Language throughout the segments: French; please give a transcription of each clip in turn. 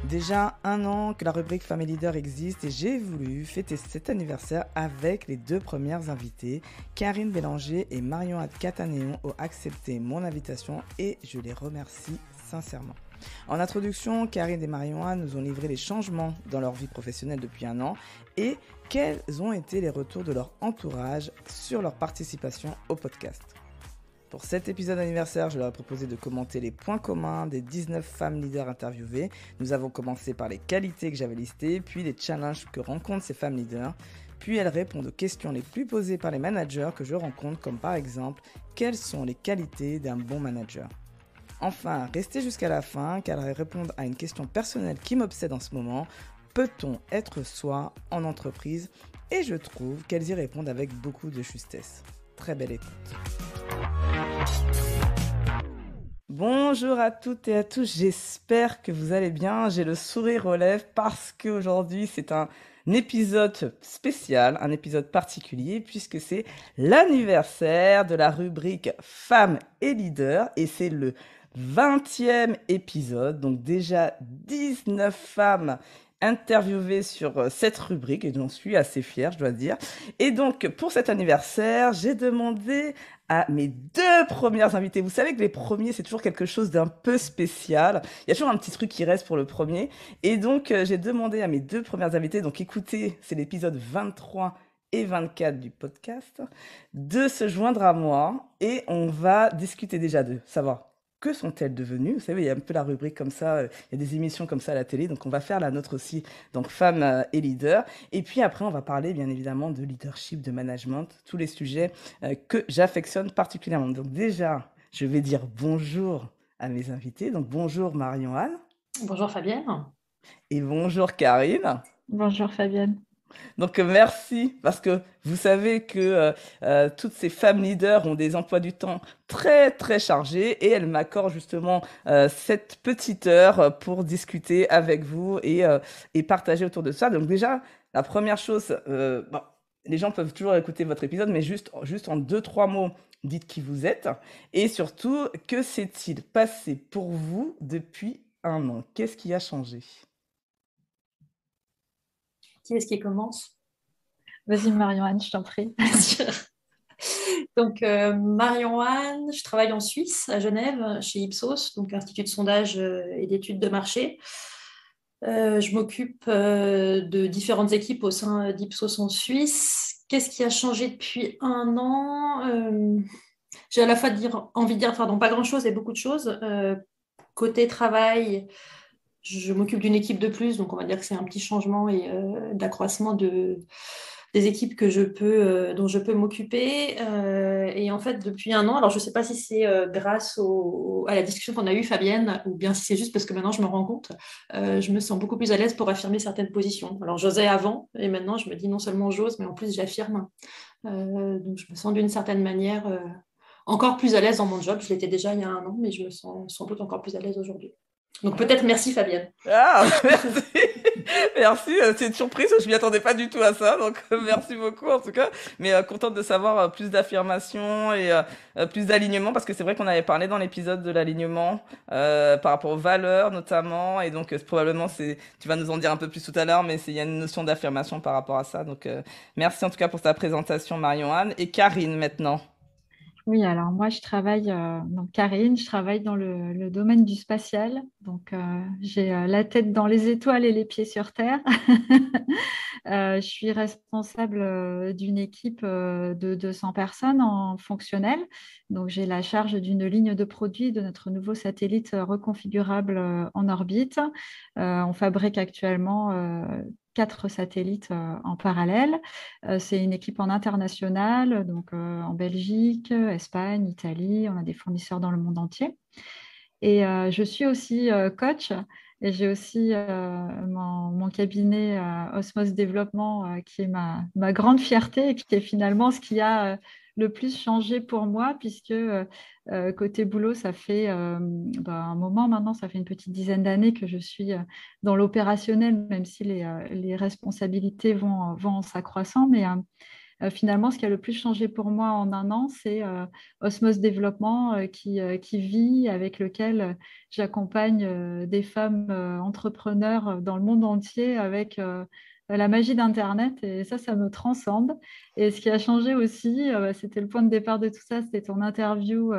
Déjà 1 an que la rubrique Family Leader existe et j'ai voulu fêter cet anniversaire avec les 2 premières invitées. Karine Bélanger et Marion Catanéon ont accepté mon invitation et je les remercie sincèrement. En introduction, Karine et Marion nous ont livré les changements dans leur vie professionnelle depuis 1 an et quels ont été les retours de leur entourage sur leur participation au podcast. Pour cet épisode anniversaire, je leur ai proposé de commenter les points communs des 19 femmes leaders interviewées. Nous avons commencé par les qualités que j'avais listées, puis les challenges que rencontrent ces femmes leaders. Puis elles répondent aux questions les plus posées par les managers que je rencontre, comme par exemple, quelles sont les qualités d'un bon manager ? Enfin, restez jusqu'à la fin car elles répondent à une question personnelle qui m'obsède en ce moment. Peut-on être soi en entreprise ? Et je trouve qu'elles y répondent avec beaucoup de justesse. Très belle écoute. Bonjour à toutes et à tous, j'espère que vous allez bien. J'ai le sourire aux lèvres parce qu'aujourd'hui c'est un épisode spécial, un épisode particulier puisque c'est l'anniversaire de la rubrique Femmes et Leaders et c'est le 20e épisode, donc déjà 19 femmes interviewées sur cette rubrique et j'en suis assez fière, je dois dire. Et donc pour cet anniversaire, j'ai demandé à mes 2 premières invitées. Vous savez que les premiers, c'est toujours quelque chose d'un peu spécial. Il y a toujours un petit truc qui reste pour le premier. Et donc, j'ai demandé à mes 2 premières invitées, donc écoutez, c'est l'épisode 23 et 24 du podcast, de se joindre à moi et on va discuter déjà de savoir que sont-elles devenues. Vous savez, il y a un peu la rubrique comme ça, il y a des émissions comme ça à la télé, donc on va faire la nôtre aussi, donc femmes et leaders. Et puis après, on va parler bien évidemment de leadership, de management, tous les sujets que j'affectionne particulièrement. Donc déjà, je vais dire bonjour à mes invités. Donc bonjour Marion-Anne. Bonjour Fabienne. Et bonjour Karine. Bonjour Fabienne. Donc merci parce que vous savez que toutes ces femmes leaders ont des emplois du temps très très chargés et elles m'accordent justement cette petite heure pour discuter avec vous et partager autour de ça. Donc déjà, la première chose, bon, les gens peuvent toujours écouter votre épisode, mais juste en 2-3 mots, dites qui vous êtes et surtout, que s'est-il passé pour vous depuis 1 an ? Qu'est-ce qui a changé ? Qui est-ce qui commence? Vas-y Marion-Anne, je t'en prie. Donc Marion-Anne, je travaille en Suisse, à Genève, chez Ipsos, donc Institut de sondage et d'études de marché. Je m'occupe de différentes équipes au sein d'Ipsos en Suisse. Qu'est-ce qui a changé depuis 1 an? J'ai à la fois envie de dire pardon, pas grand-chose et beaucoup de choses. Côté travail, je m'occupe d'une équipe de plus, donc on va dire que c'est un petit changement et d'accroissement des équipes dont je peux m'occuper. Et en fait, depuis 1 an, alors je ne sais pas si c'est grâce à la discussion qu'on a eue, Fabienne, ou bien si c'est juste parce que maintenant je me rends compte, je me sens beaucoup plus à l'aise pour affirmer certaines positions. Alors j'osais avant, et maintenant je me dis non seulement j'ose, mais en plus j'affirme. Donc je me sens d'une certaine manière encore plus à l'aise dans mon job. Je l'étais déjà il y a 1 an, mais je me sens sans doute encore plus à l'aise aujourd'hui. Donc peut-être merci Fabienne. Ah, merci. Merci, c'est une surprise, je m'y attendais pas du tout à ça, donc merci beaucoup en tout cas. Mais contente de savoir plus d'affirmation et plus d'alignement, parce que c'est vrai qu'on avait parlé dans l'épisode de l'alignement par rapport aux valeurs notamment, et donc probablement tu vas nous en dire un peu plus tout à l'heure, mais il y a une notion d'affirmation par rapport à ça. Donc merci en tout cas pour ta présentation Marion-Anne. Et Karine maintenant. Oui, alors moi je travaille, donc Karine, je travaille dans le domaine du spatial. Donc j'ai la tête dans les étoiles et les pieds sur Terre. Je suis responsable d'une équipe de 200 personnes en fonctionnel. Donc j'ai la charge d'une ligne de produits de notre nouveau satellite reconfigurable en orbite. On fabrique actuellement 4 satellites en parallèle. C'est une équipe en international, donc en Belgique, Espagne, Italie. On a des fournisseurs dans le monde entier. Et je suis aussi coach. Et j'ai aussi mon cabinet Osmose Développement qui est ma grande fierté et qui est finalement ce qui a le plus changé pour moi, puisque côté boulot, ça fait un moment maintenant, ça fait une petite dizaine d'années que je suis dans l'opérationnel, même si les responsabilités vont en s'accroissant. Mais finalement, ce qui a le plus changé pour moi en un an, c'est Osmose Développement qui vit, avec lequel j'accompagne des femmes entrepreneurs dans le monde entier avec la magie d'Internet. Et ça me transcende. Et ce qui a changé aussi, c'était le point de départ de tout ça, c'était ton interview.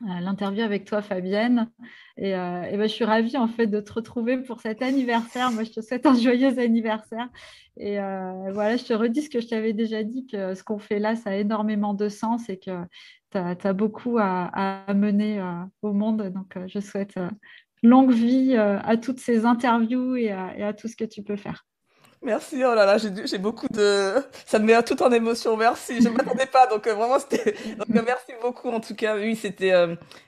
L'interview avec toi, Fabienne. Et ben, je suis ravie en fait de te retrouver pour cet anniversaire. Moi, je te souhaite un joyeux anniversaire. Et voilà, je te redis ce que je t'avais déjà dit, que ce qu'on fait là, ça a énormément de sens et que tu as beaucoup à mener au monde. Donc, je souhaite longue vie à toutes ces interviews et à tout ce que tu peux faire. Merci, oh là là, j'ai beaucoup de... Ça me met tout en émotion, merci. Je ne m'attendais pas, donc vraiment, c'était... Donc, merci beaucoup, en tout cas. Oui, c'était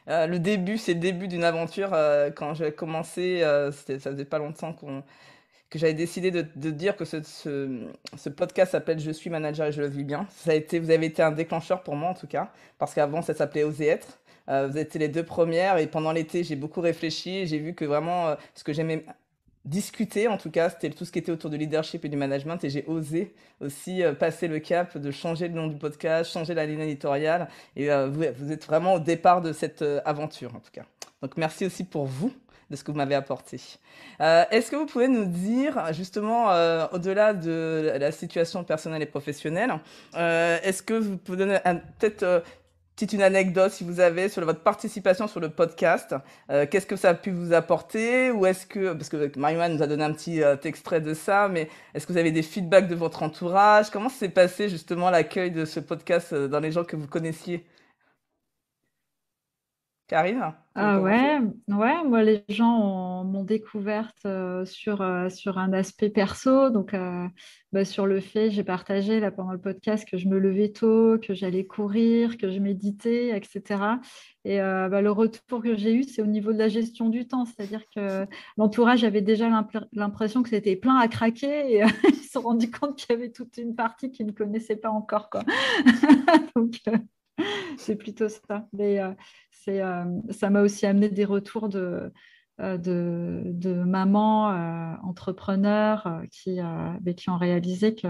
le début, c'est le début d'une aventure. Quand j'ai commencé, ça faisait pas longtemps que j'avais décidé de dire que ce podcast s'appelle Je suis manager et je le vis bien. Vous avez été un déclencheur pour moi, en tout cas, parce qu'avant, ça s'appelait Oser être. Vous étiez les deux premières, et pendant l'été, j'ai beaucoup réfléchi, et j'ai vu que vraiment, ce que j'aimais discuter, en tout cas, c'était tout ce qui était autour du leadership et du management, et j'ai osé aussi passer le cap de changer le nom du podcast, changer la ligne éditoriale, et vous êtes vraiment au départ de cette aventure, en tout cas. Donc merci aussi pour vous de ce que vous m'avez apporté. Est-ce que vous pouvez nous dire, justement, au-delà de la situation personnelle et professionnelle, est-ce que vous pouvez donner peut-être petite une anecdote, si vous avez, sur votre participation sur le podcast. Qu'est-ce que ça a pu vous apporter? Ou est-ce que, parce que Marie-Anne nous a donné un petit extrait de ça, mais est-ce que vous avez des feedbacks de votre entourage? Comment s'est passé justement l'accueil de ce podcast dans les gens que vous connaissiez? Karine, tu veux Ah commencer? ouais, ouais, moi les gens m'ont découverte sur un aspect perso, donc bah, sur le fait, j'ai partagé là pendant le podcast que je me levais tôt, que j'allais courir, que je méditais, etc. Et bah, le retour que j'ai eu, c'est au niveau de la gestion du temps, c'est-à-dire que l'entourage avait déjà l'impression que c'était plein à craquer et ils se sont rendus compte qu'il y avait toute une partie qu'ils ne connaissaient pas encore, quoi. Donc, c'est plutôt ça. Mais ça m'a aussi amené des retours de mamans entrepreneurs qui ont réalisé qu'il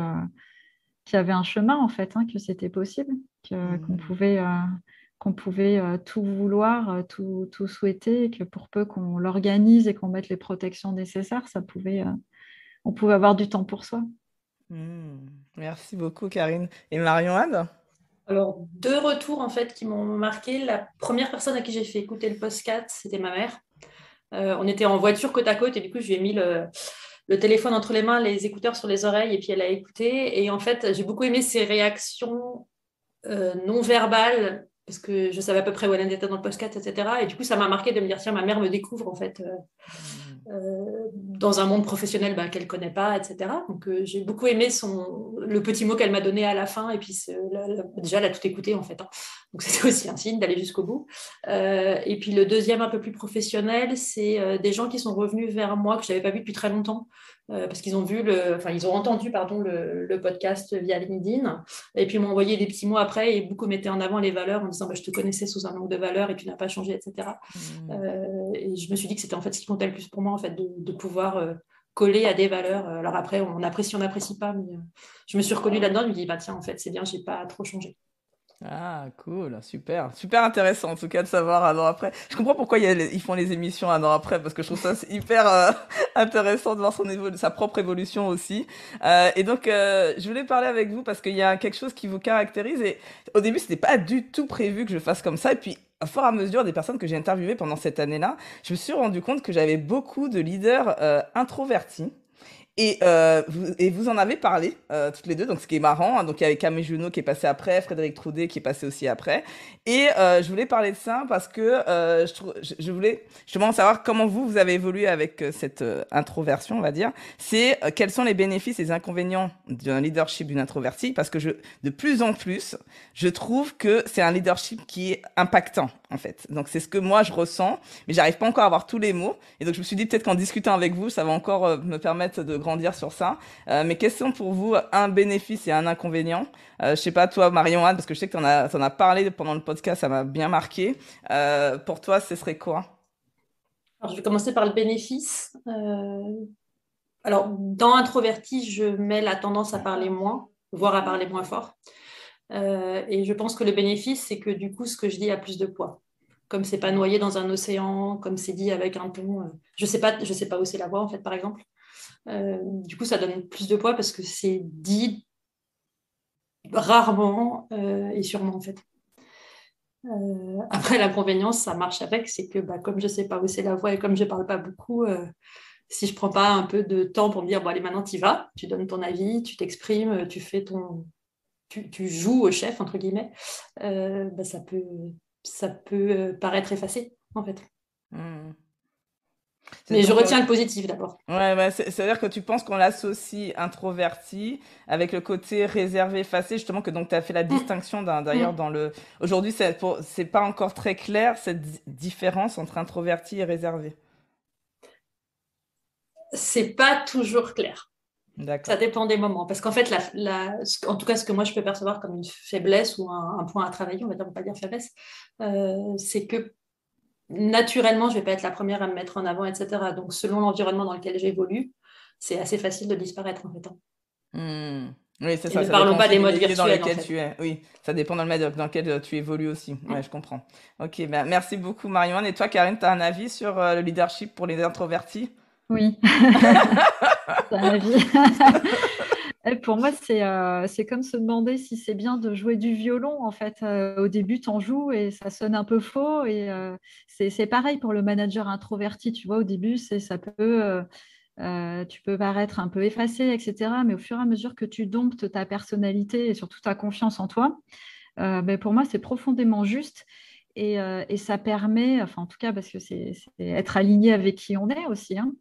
y avait un chemin, en fait, hein, que c'était possible, Hmm. qu'on pouvait tout vouloir, tout souhaiter, et que pour peu qu'on l'organise et qu'on mette les protections nécessaires, on pouvait avoir du temps pour soi. Hmm. Merci beaucoup, Karine. Et Marion-Anne? Alors, deux retours en fait qui m'ont marqué. La première personne à qui j'ai fait écouter le podcast, c'était ma mère. On était en voiture côte à côte et du coup, je lui ai mis le téléphone entre les mains, les écouteurs sur les oreilles et puis elle a écouté. Et en fait, j'ai beaucoup aimé ses réactions non verbales parce que je savais à peu près où elle était dans le podcast, etc. Et du coup, ça m'a marqué de me dire, tiens, ma mère me découvre en fait. Hmm. Dans un monde professionnel qu'elle ne connaît pas, etc. Donc, j'ai beaucoup aimé le petit mot qu'elle m'a donné à la fin. Et puis, déjà, elle a tout écouté, en fait. Hein. Donc, c'était aussi un signe d'aller jusqu'au bout. Et puis, le deuxième, un peu plus professionnel, c'est des gens qui sont revenus vers moi que je n'avais pas vu depuis très longtemps. Parce qu'ils ont ils ont entendu pardon, le podcast via LinkedIn. Et puis, ils m'ont envoyé des petits mots après et beaucoup mettaient en avant les valeurs en disant bah, je te connaissais sous un angle de valeurs et tu n'as pas changé, etc. Hmm. Et je me suis dit que c'était en fait ce qui comptait le plus pour moi, en fait, de pouvoir coller à des valeurs. Alors après, on apprécie, on n'apprécie pas, mais je me suis reconnue là-dedans. Je me dis, bah tiens, en fait, c'est bien, j'ai pas trop changé. Ah, cool, super, super intéressant en tout cas de savoir un an après. Je comprends pourquoi ils font les émissions un an après, parce que je trouve ça c'est hyper intéressant de voir sa propre évolution aussi. Et donc, je voulais parler avec vous parce qu'il y a quelque chose qui vous caractérise. Et au début, c'était pas du tout prévu que je fasse comme ça. Et puis, au fur et à mesure des personnes que j'ai interviewées pendant cette année-là, je me suis rendu compte que j'avais beaucoup de leaders introvertis. Et vous en avez parlé, toutes les deux, donc ce qui est marrant, hein. Donc il y avait Camille Junot qui est passé après, Frédéric Troudet qui est passé aussi après. Et je voulais parler de ça parce que je voulais justement savoir comment vous avez évolué avec cette introversion, on va dire. C'est quels sont les bénéfices et les inconvénients d'un leadership d'une introvertie, parce que de plus en plus, je trouve que c'est un leadership qui est impactant, en fait. Donc c'est ce que moi je ressens, mais j'arrive pas encore à avoir tous les mots. Et donc je me suis dit peut-être qu'en discutant avec vous, ça va encore me permettre de grandir sur ça. Mais quels sont pour vous un bénéfice et un inconvénient? Je sais pas toi, Marion-Anne, parce que je sais que t'en as parlé pendant le podcast, ça m'a bien marqué. Pour toi, ce serait quoi? Alors, je vais commencer par le bénéfice. Alors, dans introverti, je mets la tendance à parler moins. voire à parler moins fort. Et je pense que le bénéfice, c'est que du coup, ce que je dis a plus de poids. Comme c'est pas noyé dans un océan, comme c'est dit avec un ton. Je sais pas où c'est la voix, en fait, par exemple. Du coup, ça donne plus de poids parce que c'est dit rarement et sûrement, en fait. Après, l'inconvénient, ça marche avec, c'est que comme je sais pas où c'est la voix et comme je parle pas beaucoup, si je prends pas un peu de temps pour me dire, bon, allez, maintenant, tu vas, tu donnes ton avis, tu t'exprimes, tu fais tu joues au chef, entre guillemets, ça peut paraître effacé, en fait. Hmm. Mais je Donc, retiens le positif d'abord. ouais, c'est-à-dire que tu penses qu'on l'associe introverti avec le côté réservé, effacé, justement que donc tu as fait la Mm, distinction d'ailleurs mm. dans le. Aujourd'hui, c'est pas encore très clair cette différence entre introverti et réservé. C'est pas toujours clair. Ça D'accord. dépend des moments. Parce qu'en fait, en tout cas, ce que moi je peux percevoir comme une faiblesse ou un point à travailler, on va pas dire faiblesse, c'est que naturellement, je vais pas être la première à me mettre en avant, etc. Donc, selon l'environnement dans lequel j'évolue, c'est assez facile de disparaître, en fait, hein. Hmm. Oui, c'est Et ça, ne ça parlons dépend pas aussi des du modes milieu dans virtuels, en lequel fait. tu es. Oui, ça dépend dans le milieu dans lequel tu évolues aussi. Ouais, je Mm. comprends. Ok, ben merci beaucoup, Marion. Et toi, Karine, tu as un avis sur le leadership pour les introvertis? Oui, c'est un avis. Et pour moi, c'est comme se demander si c'est bien de jouer du violon. En fait, au début, tu en joues et ça sonne un peu faux. Et c'est pareil pour le manager introverti. Tu vois, au début, tu peux paraître un peu effacé, etc. Mais au fur et à mesure que tu domptes ta personnalité et surtout ta confiance en toi, ben, pour moi, c'est profondément juste. Et ça permet, enfin en tout cas, parce que c'est être aligné avec qui on est aussi, hein.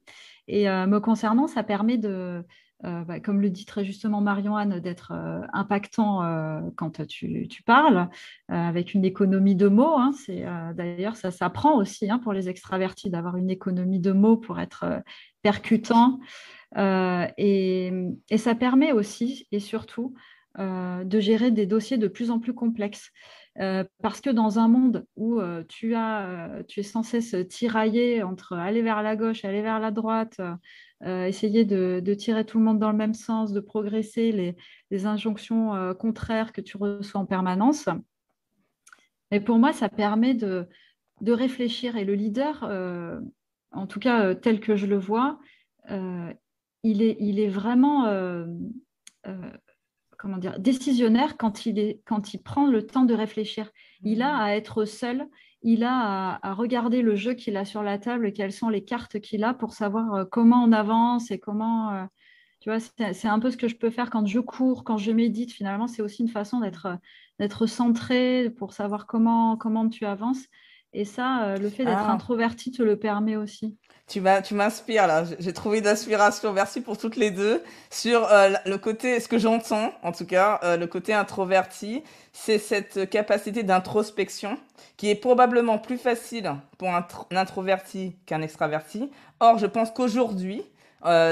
Et me concernant, ça permet comme le dit très justement Marion-Anne, d'être impactant quand tu parles, avec une économie de mots, hein. D'ailleurs, ça s'apprend aussi, hein, pour les extravertis d'avoir une économie de mots pour être percutant. Et ça permet aussi et surtout de gérer des dossiers de plus en plus complexes. Parce que dans un monde où tu es sans cesse tiraillé entre aller vers la gauche, aller vers la droite, essayer de tirer tout le monde dans le même sens, de progresser, les injonctions contraires que tu reçois en permanence. Et pour moi, ça permet de réfléchir. Et le leader, en tout cas tel que je le vois, euh, il est vraiment euh, comment dire, décisionnaire quand il prend le temps de réfléchir. Il a à être seul, il a à regarder le jeu qu'il a sur la table, quelles sont les cartes qu'il a pour savoir comment on avance et comment. Tu vois, c'est un peu ce que je peux faire quand je cours, quand je médite. Finalement, c'est aussi une façon d'être centré pour savoir comment tu avances. Et ça, le fait d'être Ah. introverti te le permet aussi. Tu m'inspires là. J'ai trouvé d'inspiration. Merci pour toutes les deux. Sur le côté, ce que j'entends, en tout cas, le côté introverti, c'est cette capacité d'introspection qui est probablement plus facile pour un introverti qu'un extraverti. Or, je pense qu'aujourd'hui,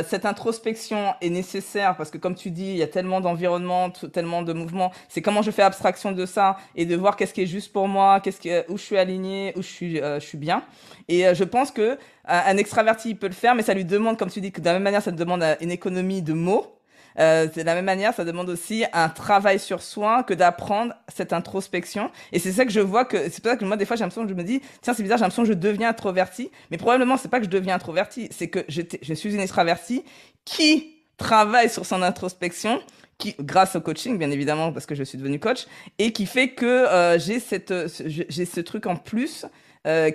cette introspection est nécessaire parce que, comme tu dis, il y a tellement d'environnements, tellement de mouvements. C'est comment je fais abstraction de ça et de voir qu'est-ce qui est juste pour moi, où je suis aligné, où je suis bien. Et je pense que un extraverti, il peut le faire, mais ça lui demande, comme tu dis, que de la même manière, ça te demande une économie de mots. De la même manière, ça demande aussi un travail sur soi que d'apprendre cette introspection. Et c'est ça que je vois c'est pour ça que moi, des fois, j'ai l'impression que je me dis, tiens, c'est bizarre, j'ai l'impression que je deviens introverti. Mais probablement, c'est pas que je deviens introverti, c'est que je suis une extravertie qui travaille sur son introspection, grâce au coaching, bien évidemment, parce que je suis devenue coach, et qui fait que j'ai ce truc en plus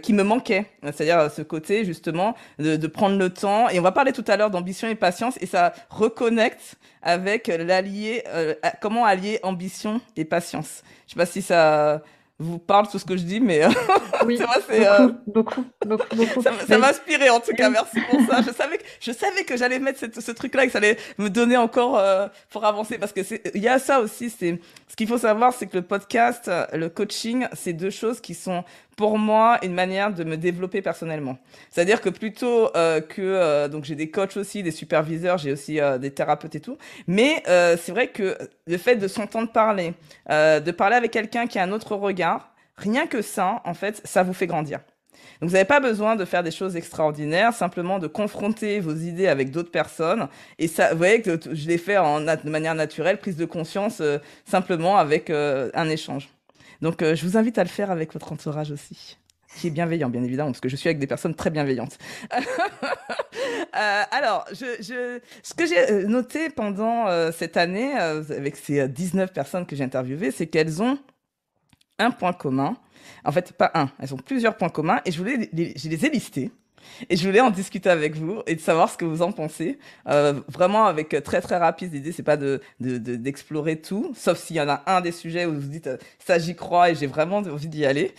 qui me manquait. C'est-à-dire ce côté, justement, de prendre le temps. Et on va parler tout à l'heure d'ambition et patience, et ça reconnecte avec comment allier ambition et patience. Je sais pas si ça vous parle tout ce que je dis, mais c'est Oui, vrai, beaucoup, beaucoup, beaucoup, beaucoup. ça m'a inspiré en tout cas. Oui. Merci pour ça. Je savais que j'allais mettre ce truc-là et que ça allait me donner encore pour avancer parce que il y a ça aussi. Ce qu'il faut savoir, c'est que le podcast, le coaching, c'est deux choses qui sont pour moi une manière de me développer personnellement. C'est-à-dire que plutôt donc j'ai des coachs aussi, des superviseurs, j'ai aussi des thérapeutes et tout. Mais c'est vrai que le fait de s'entendre parler, de parler avec quelqu'un qui a un autre regard, rien que ça, en fait, ça vous fait grandir. Donc, vous n'avez pas besoin de faire des choses extraordinaires, simplement de confronter vos idées avec d'autres personnes. Et ça, vous voyez que je l'ai fait de manière naturelle, prise de conscience, simplement avec un échange. Donc, je vous invite à le faire avec votre entourage aussi, qui est bienveillant, bien évidemment, parce que je suis avec des personnes très bienveillantes. Alors, ce que j'ai noté pendant cette année, avec ces 19 personnes que j'ai interviewées, c'est qu'elles ont un point commun. En fait, pas un, elles ont plusieurs points communs et je les ai listés. Et je voulais en discuter avec vous et de savoir ce que vous en pensez. Vraiment avec très très rapide, l'idée c'est pas d'explorer tout, sauf s'il y en a un des sujets où vous vous dites ça j'y crois et j'ai vraiment envie d'y aller.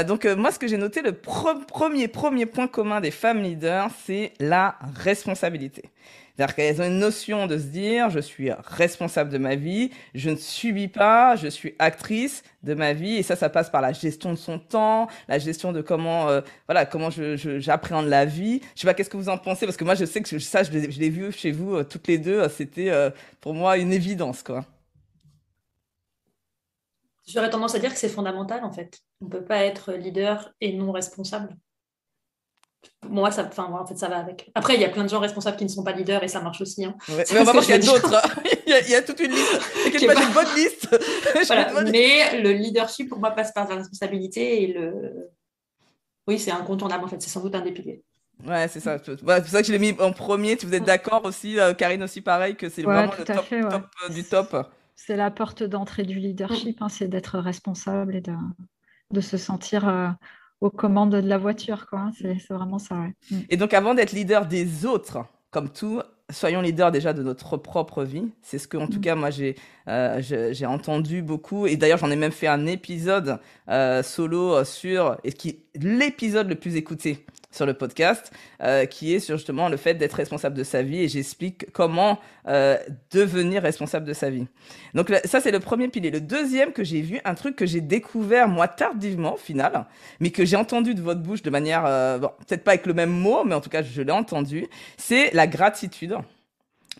Donc moi ce que j'ai noté, le premier point commun des femmes leaders, c'est la responsabilité. C'est-à-dire qu'elles ont une notion de se dire, je suis responsable de ma vie, je ne subis pas, je suis actrice de ma vie. Et ça passe par la gestion de son temps, la gestion de comment j'appréhende la vie. Je sais pas, qu'est-ce que vous en pensez? Parce que moi, je sais que je l'ai vu chez vous toutes les deux. C'était pour moi une évidence, quoi. J'aurais tendance à dire que c'est fondamental, en fait. On ne peut pas être leader et non responsable. Moi, en fait, ça va avec. Après, il y a plein de gens responsables qui ne sont pas leaders et ça marche aussi. Hein. Ouais, mais on va voir qu'il y a d'autres. Il y a toute une liste. T'inquiète pas, j'ai une bonne liste. Voilà. Mais le leadership, pour moi, passe par la responsabilité et oui, c'est incontournable, en fait. C'est sans doute un des piliers. Ouais, c'est ça. C'est pour ça que je l'ai mis en premier. Vous êtes d'accord aussi, Karine aussi pareil, que c'est vraiment le top, top du top. C'est la porte d'entrée du leadership, hein, c'est d'être responsable et de se sentir aux commandes de la voiture, quoi. Hein. C'est vraiment ça, ouais. Et donc, avant d'être leader des autres, comme tout, soyons leaders déjà de notre propre vie. C'est ce que, en tout cas, moi, j'ai entendu beaucoup. Et d'ailleurs, j'en ai même fait un épisode solo et qui est l'épisode le plus écouté sur le podcast, qui est sur justement le fait d'être responsable de sa vie. Et j'explique comment devenir responsable de sa vie. Donc ça, c'est le premier pilier. Le deuxième que j'ai vu, un truc que j'ai découvert, moi, tardivement, au final, mais que j'ai entendu de votre bouche de manière, peut-être pas avec le même mot, mais en tout cas, je l'ai entendu, c'est la gratitude.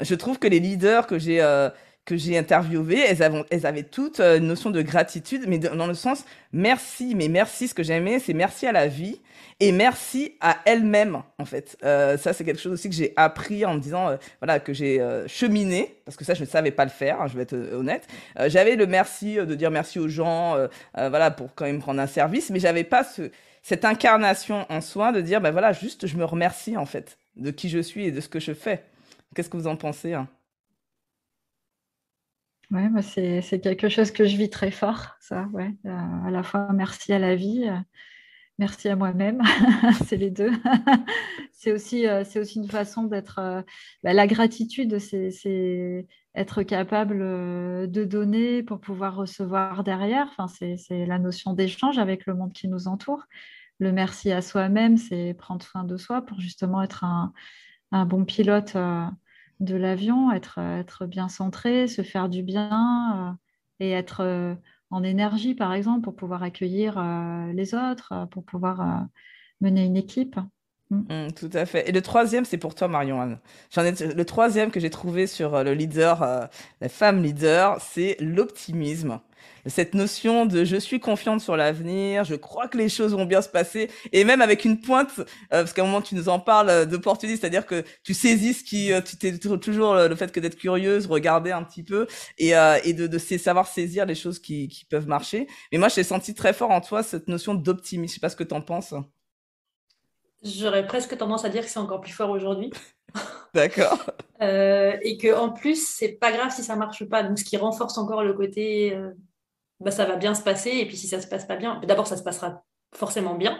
Je trouve que les leaders que j'ai interviewés, elles avaient toutes une notion de gratitude, mais dans le sens merci. Mais merci, ce que j'aimais, c'est merci à la vie et merci à elle-même, en fait. Ça, c'est quelque chose aussi que j'ai appris en me disant, que j'ai cheminé, parce que ça, je ne savais pas le faire, hein, je vais être honnête. J'avais le merci de dire merci aux gens, pour quand même prendre un service, mais j'avais pas cette incarnation en soi de dire, juste, je me remercie, en fait, de qui je suis et de ce que je fais. Qu'est-ce que vous en pensez, hein? Ouais, c'est quelque chose que je vis très fort, ça, ouais. À la fois merci à la vie, merci à moi-même, c'est les deux. C'est aussi une façon d'être. La gratitude, c'est être capable de donner pour pouvoir recevoir derrière. Enfin, c'est la notion d'échange avec le monde qui nous entoure. Le merci à soi-même, c'est prendre soin de soi pour justement être un bon pilote de l'avion, être bien centré, se faire du bien et être en énergie, par exemple, pour pouvoir accueillir les autres, pour pouvoir mener une équipe. Tout à fait. Et le troisième, c'est pour toi, Marion-Anne. Le troisième que j'ai trouvé sur le leader, la femme leader, c'est l'optimisme. Cette notion de je suis confiante sur l'avenir, je crois que les choses vont bien se passer, et même avec une pointe, parce qu'à un moment tu nous en parles d'opportunisme, c'est-à-dire que tu saisis tu t'es toujours le fait que d'être curieuse, regarder un petit peu, et de savoir saisir les choses qui peuvent marcher. Mais moi, j'ai senti très fort en toi cette notion d'optimisme. Je sais pas ce que t'en penses. J'aurais presque tendance à dire que c'est encore plus fort aujourd'hui. D'accord. Et qu'en plus, c'est pas grave si ça marche pas. Donc, ce qui renforce encore le côté, ça va bien se passer. Et puis, si ça se passe pas bien, d'abord, ça se passera forcément bien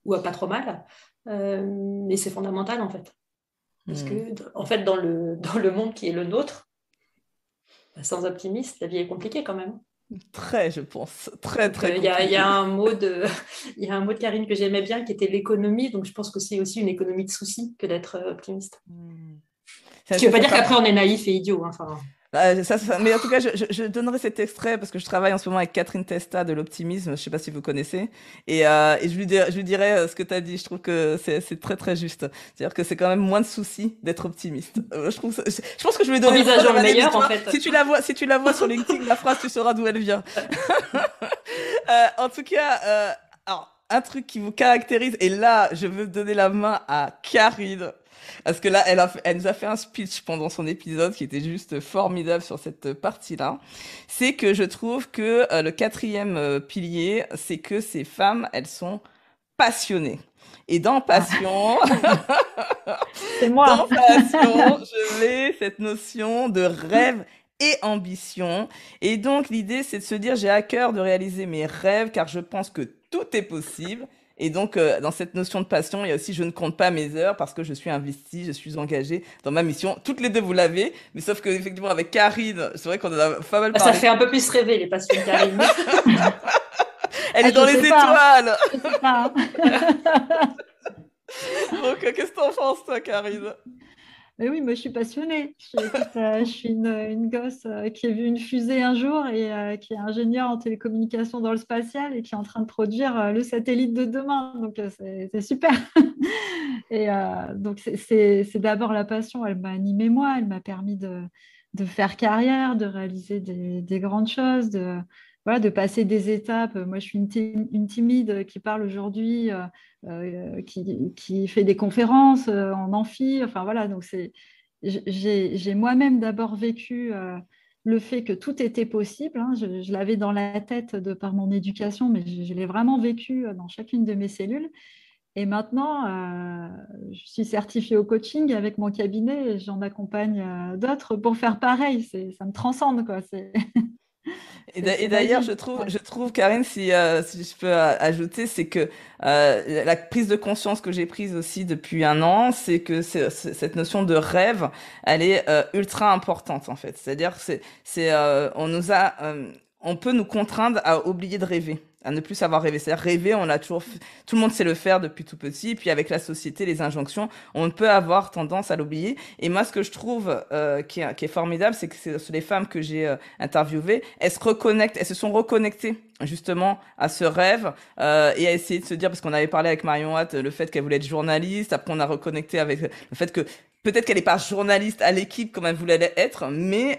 ou pas trop mal. Mais c'est fondamental, en fait. Parce que, en fait, dans le monde qui est le nôtre, sans optimisme, la vie est compliquée quand même. Très, je pense. Très, très compliqué. Il y a un mot de Karine que j'aimais bien, qui était l'économie. Donc, je pense que c'est aussi une économie de soucis que d'être optimiste. Ce qui ne veut pas dire qu'après, on est naïf et idiot. Hein, enfin... mais en tout cas, je donnerai cet extrait parce que je travaille en ce moment avec Catherine Testa de l'optimisme. Je ne sais pas si vous connaissez. Et je lui dirai ce que tu as dit. Je trouve que c'est très, très juste. C'est-à-dire que c'est quand même moins de soucis d'être optimiste. Je pense que je vais donner le meilleur, en fait. Si tu la vois sur LinkedIn, la phrase, tu sauras d'où elle vient. En tout cas, alors, un truc qui vous caractérise, et là, je veux donner la main à Karine, parce que là, elle nous a fait un speech pendant son épisode qui était juste formidable sur cette partie-là. C'est que je trouve que le quatrième pilier, c'est que ces femmes, elles sont passionnées. Et dans passion, C'est moi. dans passion, je mets cette notion de rêve et ambition. Et donc, l'idée, c'est de se dire, j'ai à cœur de réaliser mes rêves car je pense que tout est possible. Et donc, dans cette notion de passion, il y a aussi, je ne compte pas mes heures parce que je suis investie, je suis engagée dans ma mission. Toutes les deux, vous l'avez. Mais sauf que, effectivement, avec Karine, c'est vrai qu'on en a pas mal Ça parlé. fait un peu plus rêver les passions de Karine. Elle est je dans les sais pas. étoiles. Je sais pas, hein. Donc, qu'est-ce que t'en penses, toi, Karine? Mais oui, moi je suis passionnée. Écoute, je suis une gosse qui a vu une fusée un jour et qui est ingénieure en télécommunication dans le spatial et qui est en train de produire le satellite de demain. Donc c'est super. Et donc c'est d'abord la passion. Elle m'a animée moi, elle m'a permis de faire carrière, de réaliser des grandes choses, voilà, de passer des étapes. Moi je suis une timide qui parle aujourd'hui. Qui fait des conférences en amphi. Enfin voilà, donc j'ai moi-même d'abord vécu le fait que tout était possible, hein. Je l'avais dans la tête de par mon éducation, mais je l'ai vraiment vécu dans chacune de mes cellules. Et maintenant, je suis certifiée au coaching avec mon cabinet et j'en accompagne d'autres pour faire pareil. Ça me transcende, quoi. Et C'est ma d'ailleurs, vie. Ouais. je trouve, Karine, si je peux ajouter, c'est que la prise de conscience que j'ai prise aussi depuis un an, c'est que cette notion de rêve, elle est ultra importante en fait. C'est-à-dire, on nous a, on peut nous contraindre à oublier de rêver, à ne plus savoir rêver. C'est-à-dire rêver, on l'a toujours, tout le monde sait le faire depuis tout petit. Puis avec la société, les injonctions, on peut avoir tendance à l'oublier. Et moi, ce que je trouve qui est formidable, c'est que c'est les femmes que j'ai interviewées, elles se reconnectent, elles se sont reconnectées justement à ce rêve et à essayer de se dire, parce qu'on avait parlé avec Marion Watt, le fait qu'elle voulait être journaliste, après on a reconnecté avec le fait que peut-être qu'elle n'est pas journaliste à l'équipe comme elle voulait être, mais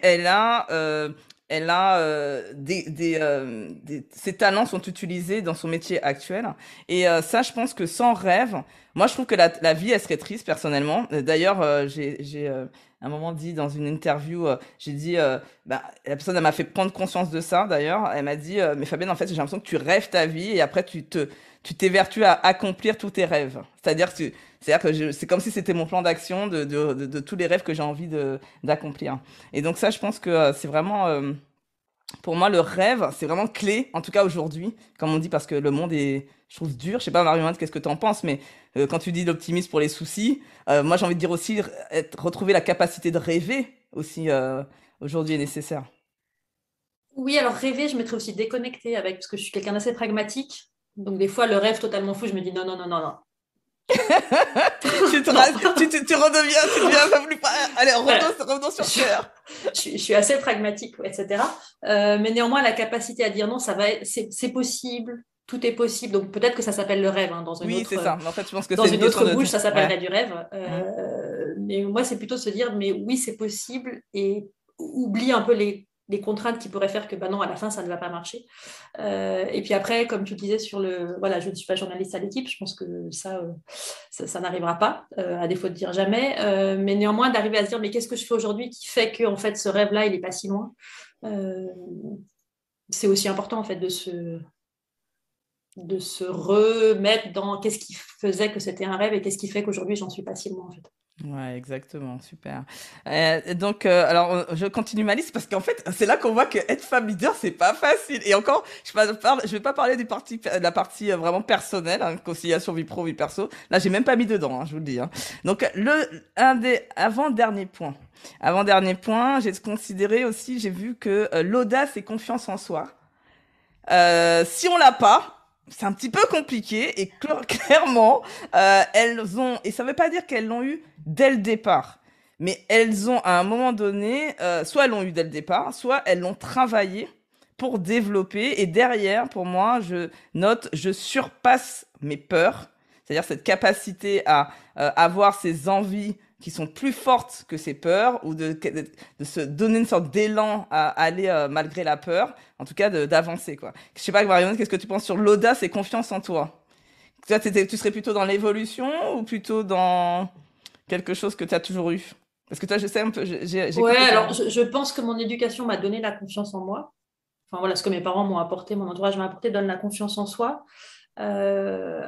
ses talents sont utilisés dans son métier actuel. Et ça, je pense que sans rêve, moi, je trouve que la vie, elle serait triste, personnellement. D'ailleurs, j'ai un moment dit dans une interview, j'ai dit, bah, la personne, elle m'a fait prendre conscience de ça, d'ailleurs. Elle m'a dit, mais Fabienne, en fait, j'ai l'impression que tu rêves ta vie et après, tu t'évertues à accomplir tous tes rêves. C'est-à-dire que c'est comme si c'était mon plan d'action de tous les rêves que j'ai envie d'accomplir. Et donc ça, je pense que c'est vraiment, pour moi, le rêve, c'est vraiment clé, en tout cas aujourd'hui, comme on dit, parce que le monde est, je trouve, dur. Je sais pas, Marie-Anne, qu'est-ce que tu en penses, mais quand tu dis l'optimisme pour les soucis, moi, j'ai envie de dire aussi, retrouver la capacité de rêver aussi aujourd'hui est nécessaire. Oui, alors rêver, je mettrais aussi déconnecter avec, parce que je suis quelqu'un d'assez pragmatique. Donc des fois, le rêve totalement fou, je me dis non, non, non, non, non. Tu redeviens, tu deviens un peu plus... Allez, Voilà. revenons sur terre. Je suis assez pragmatique, etc. Mais néanmoins, la capacité à dire non, c'est possible, tout est possible. Donc peut-être que ça s'appelle le rêve, hein, Oui, c'est ça. Mais en fait, je pense que dans c'est une autre bouche, ça s'appellerait ouais. du rêve. Mais moi, c'est plutôt de se dire, mais oui, c'est possible et oublie un peu les contraintes qui pourraient faire que bah non, à la fin, ça ne va pas marcher. Et puis après, comme tu le disais sur voilà, je ne suis pas journaliste à l'équipe, je pense que ça n'arrivera pas, à défaut de dire jamais. Mais néanmoins, d'arriver à se dire, mais qu'est-ce que je fais aujourd'hui qui fait que en fait, ce rêve-là, il n'est pas si loin. C'est aussi important en fait de se remettre dans qu'est-ce qui faisait que c'était un rêve et qu'est-ce qui fait qu'aujourd'hui, j'en suis pas si loin en fait. Ouais, exactement, super. Donc, alors, je continue ma liste parce qu'en fait, c'est là qu'on voit que être femme leader, c'est pas facile. Et encore, je vais pas parler de la partie vraiment personnelle, hein, conciliation vie pro, vie perso. Là, j'ai même pas mis dedans, hein, je vous le dis. Hein. Donc, avant-dernier point, j'ai considéré aussi, j'ai vu que l'audace et confiance en soi. Si on l'a pas, c'est un petit peu compliqué et clairement, elles ont, et ça veut pas dire qu'elles l'ont eu dès le départ, mais elles ont à un moment donné, soit elles l'ont eu dès le départ, soit elles l'ont travaillé pour développer. Et derrière, pour moi, je surpasse mes peurs, c'est-à-dire cette capacité à avoir ces envies qui sont plus fortes que ces peurs, ou de se donner une sorte d'élan à aller malgré la peur, en tout cas d'avancer, quoi. Je sais pas, Marion, qu'est-ce que tu penses sur l'audace et confiance en toi? Toi, tu serais plutôt dans l'évolution ou plutôt dans quelque chose que tu as toujours eu? Parce que toi, je sais un peu, j'ai Ouais, écouté alors ton... je pense que mon éducation m'a donné la confiance en moi. Enfin voilà, ce que mes parents m'ont apporté, mon entourage m'a apporté, donne la confiance en soi, euh,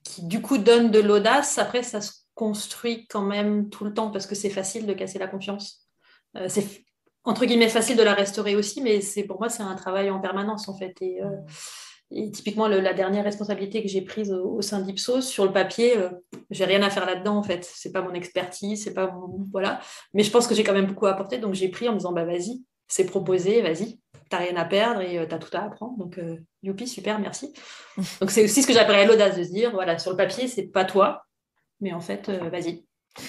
qui du coup donne de l'audace. Après, ça se construit quand même tout le temps parce que c'est facile de casser la confiance. C'est entre guillemets facile de la restaurer aussi, mais pour moi, c'est un travail en permanence en fait. Et typiquement, la dernière responsabilité que j'ai prise au sein d'Ipsos, sur le papier, j'ai rien à faire là-dedans en fait. C'est pas mon expertise, c'est pas mon voilà. Mais je pense que j'ai quand même beaucoup apporté, donc j'ai pris en me disant bah vas-y, c'est proposé, vas-y, t'as rien à perdre et t'as tout à apprendre. Donc youpi, super, merci. Donc c'est aussi ce que j'appellerais l'audace de se dire voilà, sur le papier, c'est pas toi, mais en fait, vas-y.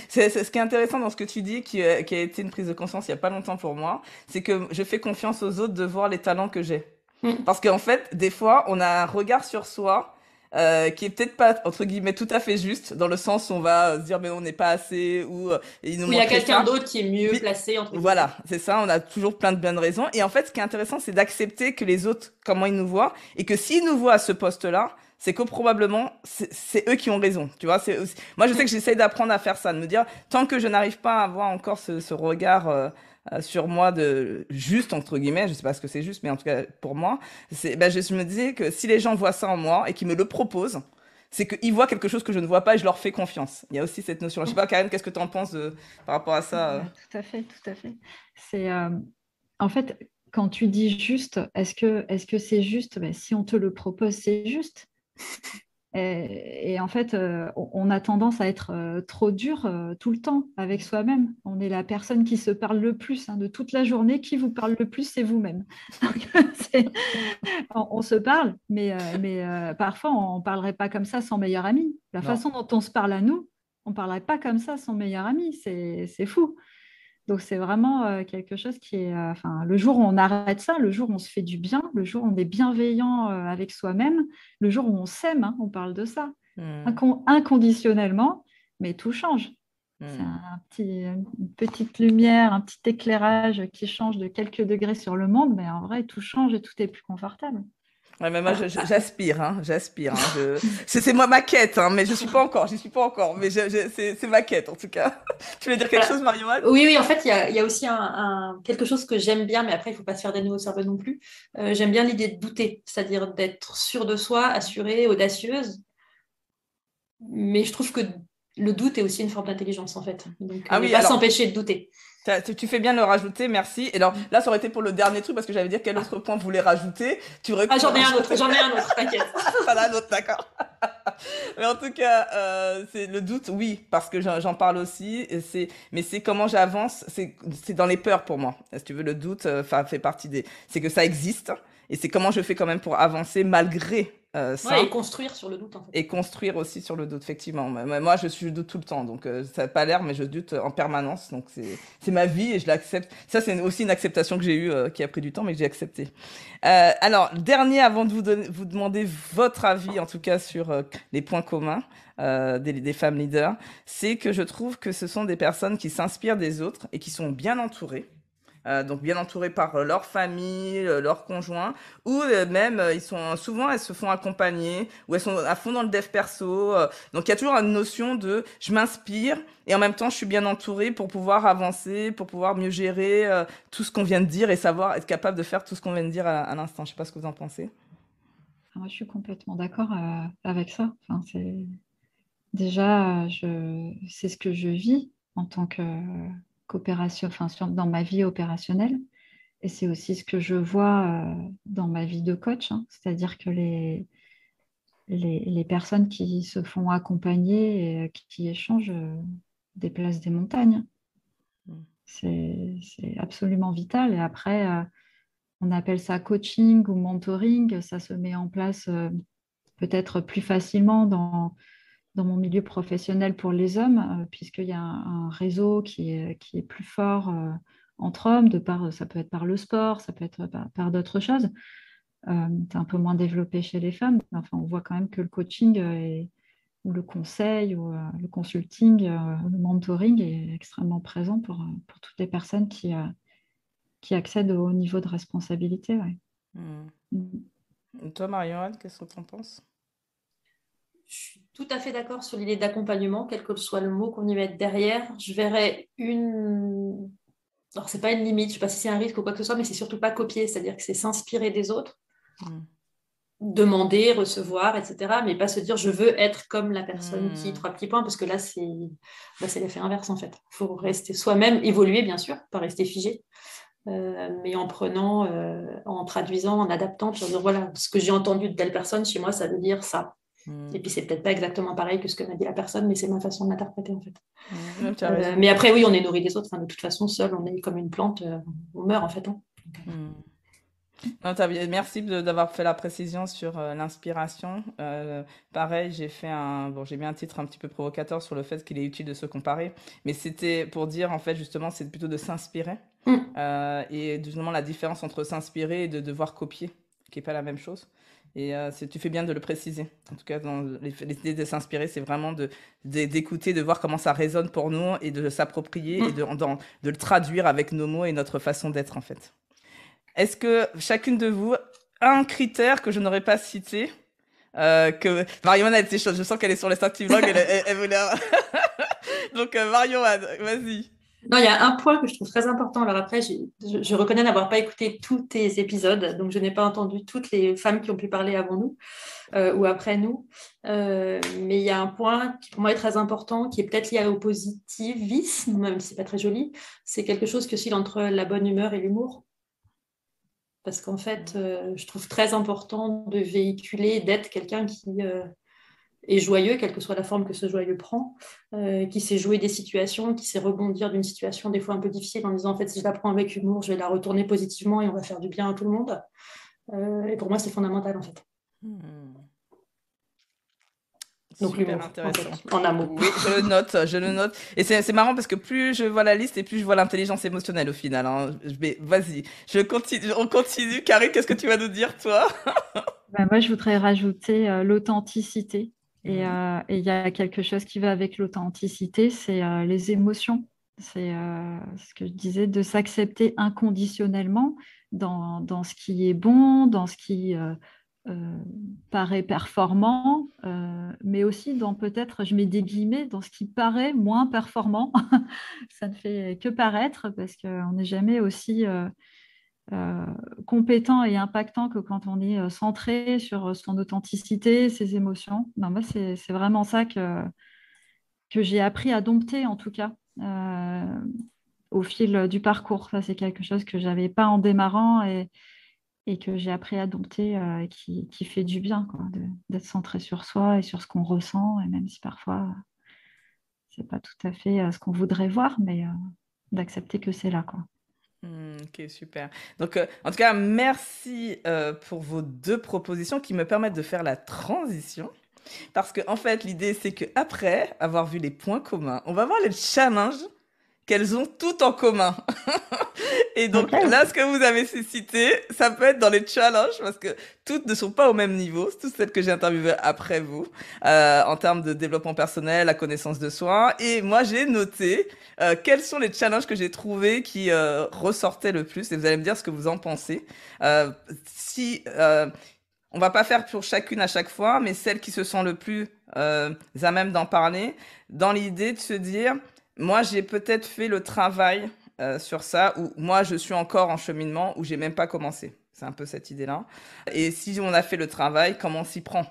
C'est ce qui est intéressant dans ce que tu dis, qui a été une prise de conscience il y a pas longtemps pour moi, c'est que je fais confiance aux autres de voir les talents que j'ai. Mm. Parce qu'en fait, des fois, on a un regard sur soi qui est peut-être pas, entre guillemets, tout à fait juste, dans le sens où on va se dire, mais on n'est pas assez, ou il nous Où il y a montrait quelqu'un ça. d'autre qui est mieux Puis, placé, entre guillemets. voilà, c'est ça, on a toujours plein de bonnes raisons. Et en fait, ce qui est intéressant, c'est d'accepter que les autres, comment ils nous voient, et que s'ils nous voient à ce poste-là, c'est que probablement, c'est eux qui ont raison. Tu vois, moi, je sais que Mm. j'essaye d'apprendre à faire ça, de me dire, tant que je n'arrive pas à avoir encore ce regard sur moi de juste, entre guillemets, je sais pas ce que c'est juste, mais en tout cas, pour moi, je me disais que si les gens voient ça en moi et qu'ils me le proposent, c'est qu'ils voient quelque chose que je ne vois pas et je leur fais confiance. Il y a aussi cette notion. Je sais pas, Karen, qu'est-ce que tu en penses par rapport à ça Tout à fait, tout à fait. C'est en fait quand tu dis juste, est-ce que c'est juste? Ben, si on te le propose, c'est juste. Et en fait, on a tendance à être trop dur tout le temps avec soi-même. On est la personne qui se parle le plus de toute la journée. Qui vous parle le plus, c'est vous-même. Donc, on se parle, mais parfois, on ne parlerait pas comme ça sans meilleur ami. La Non. façon dont on se parle à nous, on ne parlerait pas comme ça sans meilleur ami. C'est fou. Donc, c'est vraiment quelque chose qui est, enfin, le jour où on arrête ça, le jour où on se fait du bien, le jour où on est bienveillant avec soi-même, le jour où on s'aime, on parle de ça, Hmm. inconditionnellement, mais tout change. C'est Hmm. une petite lumière, un petit éclairage qui change de quelques degrés sur le monde, mais en vrai, tout change et tout est plus confortable. Ouais, mais moi, Ah, j'aspire, hein, j'aspire. Hein, c'est moi ma quête, hein, mais je suis pas encore, j'y suis pas encore, mais c'est ma quête en tout cas. Tu veux dire quelque voilà. chose, Marie-Anne? Oui, oui, en fait, il y a aussi quelque chose que j'aime bien, mais après, il ne faut pas se faire des nœuds au cerveau non plus. J'aime bien l'idée de douter, c'est-à-dire d'être sûre de soi, assurée, audacieuse. Mais je trouve que le doute est aussi une forme d'intelligence, en fait. Donc, Ah ne oui, pas alors, s'empêcher de douter. tu fais bien de le rajouter, merci. Et alors, là, ça aurait été pour le dernier truc, parce que j'allais dire quel autre point vous voulez rajouter. Tu aurais Ah, pu rajouter. j'en ai un autre, t'inquiète. Voilà, l'autre, d'accord. Mais en tout cas, c'est le doute, oui, parce que j'en parle aussi. Mais c'est comment j'avance, c'est dans les peurs pour moi. Si tu veux, le doute, fait partie c'est que ça existe, et c'est comment je fais quand même pour avancer malgré Ouais, ça. et construire sur le doute, en fait. Et construire aussi sur le doute, effectivement. Moi, je doute tout le temps, donc ça n'a pas l'air, mais je doute en permanence. Donc c'est ma vie et je l'accepte. Ça, c'est aussi une acceptation que j'ai eue, qui a pris du temps, mais que j'ai acceptée. Alors, dernier, avant de vous demander votre avis, en tout cas sur les points communs des femmes leaders, c'est que je trouve que ce sont des personnes qui s'inspirent des autres et qui sont bien entourées. Donc bien entourées par leur famille, leur conjoint, ou même ils sont souvent elles se font accompagner, ou elles sont à fond dans le dev perso. Donc il y a toujours une notion de je m'inspire et en même temps je suis bien entourée pour pouvoir avancer, pour pouvoir mieux gérer tout ce qu'on vient de dire et savoir être capable de faire tout ce qu'on vient de dire à l'instant. Je sais pas ce que vous en pensez. Moi, je suis complètement d'accord avec ça. Enfin, déjà, c'est ce que je vis en tant qu'opération, enfin, dans ma vie opérationnelle. Et c'est aussi ce que je vois dans ma vie de coach, c'est-à-dire que les personnes qui se font accompagner et qui échangent déplacent des montagnes. Mm. C'est absolument vital. Et après, on appelle ça coaching ou mentoring. Ça se met en place peut-être plus facilement dans mon milieu professionnel pour les hommes, puisqu'il y a un réseau qui est plus fort entre hommes, ça peut être par le sport, ça peut être par d'autres choses. C'est un peu moins développé chez les femmes. Enfin, on voit quand même que le coaching ou le conseil ou le consulting, le mentoring est extrêmement présent pour toutes les personnes qui accèdent au haut niveau de responsabilité. Ouais. Mm. Mm. Et toi, Marie-Anne, qu'est-ce que tu en penses? je suis tout à fait d'accord sur l'idée d'accompagnement, quel que soit le mot qu'on y mette derrière. Je verrais une... Alors, c'est pas une limite, je sais pas si c'est un risque ou quoi que ce soit, mais c'est surtout pas copier, c'est-à-dire que c'est s'inspirer des autres, demander, recevoir, etc. Mais pas se dire je veux être comme la personne qui, trois petits points, parce que là, c'est l'effet inverse en fait. Il faut rester soi-même, évoluer bien sûr, pas rester figé, mais en prenant, en traduisant, en adaptant, pour dire voilà, ce que j'ai entendu de telle personne, chez moi, ça veut dire ça. Et puis, c'est peut-être pas exactement pareil que ce que m'a dit la personne, mais c'est ma façon de l'interpréter, en fait. Mais après, oui, on est nourri des autres. Enfin, de toute façon, seul, on est comme une plante, on meurt, en fait. Hein. Non, merci d'avoir fait la précision sur l'inspiration. Pareil, j'ai mis un titre un petit peu provocateur sur le fait qu'il est utile de se comparer, mais c'était pour dire en fait justement c'est plutôt de s'inspirer et justement la différence entre s'inspirer et de devoir copier, qui est pas la même chose. Et tu fais bien de le préciser. En tout cas, dans l'idée de s'inspirer, c'est vraiment d'écouter, de voir comment ça résonne pour nous et de s'approprier et de le traduire avec nos mots et notre façon d'être en fait. Est-ce que chacune de vous a un critère que je n'aurais pas cité que Marion a été chaude, je sens qu'elle est sur les active blog, elle voulait... Donc Marion, vas-y. Non, il y a un point que je trouve très important. Alors après, je reconnais n'avoir pas écouté tous tes épisodes, donc je n'ai pas entendu toutes les femmes qui ont pu parler avant nous ou après nous. Mais il y a un point qui pour moi est très important, qui est peut-être lié au positivisme, même si c'est pas très joli. C'est quelque chose qui oscille entre la bonne humeur et l'humour. Parce qu'en fait, je trouve très important de véhiculer, d'être quelqu'un qui est joyeux, quelle que soit la forme que ce joyeux prend, qui sait jouer des situations, qui sait rebondir d'une situation des fois un peu difficile en disant en fait si je la prends avec humour, je vais la retourner positivement et on va faire du bien à tout le monde. Et pour moi, c'est fondamental en fait. Donc super l'humour, intéressant. En un mot. Oui, je le note. Et c'est marrant parce que plus je vois la liste et plus je vois l'intelligence émotionnelle au final. Hein. Vas-y, on continue. Karine, qu'est-ce que tu vas nous dire, toi? Moi, je voudrais rajouter l'authenticité. Et il y a quelque chose qui va avec l'authenticité, c'est les émotions. C'est ce que je disais, de s'accepter inconditionnellement dans ce qui est bon, dans ce qui paraît performant, mais aussi dans peut-être, je mets des guillemets, dans ce qui paraît moins performant. Ça ne fait que paraître parce qu'on n'est jamais aussi compétent et impactant que quand on est centré sur son authenticité, ses émotions. Non, moi, c'est vraiment ça que j'ai appris à dompter, en tout cas, au fil du parcours. Ça, c'est quelque chose que je n'avais pas en démarrant et que j'ai appris à dompter, qui fait du bien, quoi, d'être centré sur soi et sur ce qu'on ressent, et même si parfois, c'est pas tout à fait ce qu'on voudrait voir, mais d'accepter que c'est là, quoi. Ok, super. Donc, en tout cas, merci pour vos deux propositions qui me permettent de faire la transition. Parce que, en fait, l'idée, c'est qu'après avoir vu les points communs, on va voir les challenges qu'elles ont toutes en commun. Et donc, là, ce que vous avez cité, ça peut être dans les challenges, parce que toutes ne sont pas au même niveau, toutes celles que j'ai interviewées après vous, en termes de développement personnel, la connaissance de soi. Et moi, j'ai noté quels sont les challenges que j'ai trouvés qui ressortaient le plus, et vous allez me dire ce que vous en pensez. On va pas faire pour chacune à chaque fois, mais celles qui se sont le plus à même d'en parler, dans l'idée de se dire, moi, j'ai peut-être fait le travail sur ça, ou moi, je suis encore en cheminement, ou j'ai même pas commencé. C'est un peu cette idée-là. Et si on a fait le travail, comment on s'y prend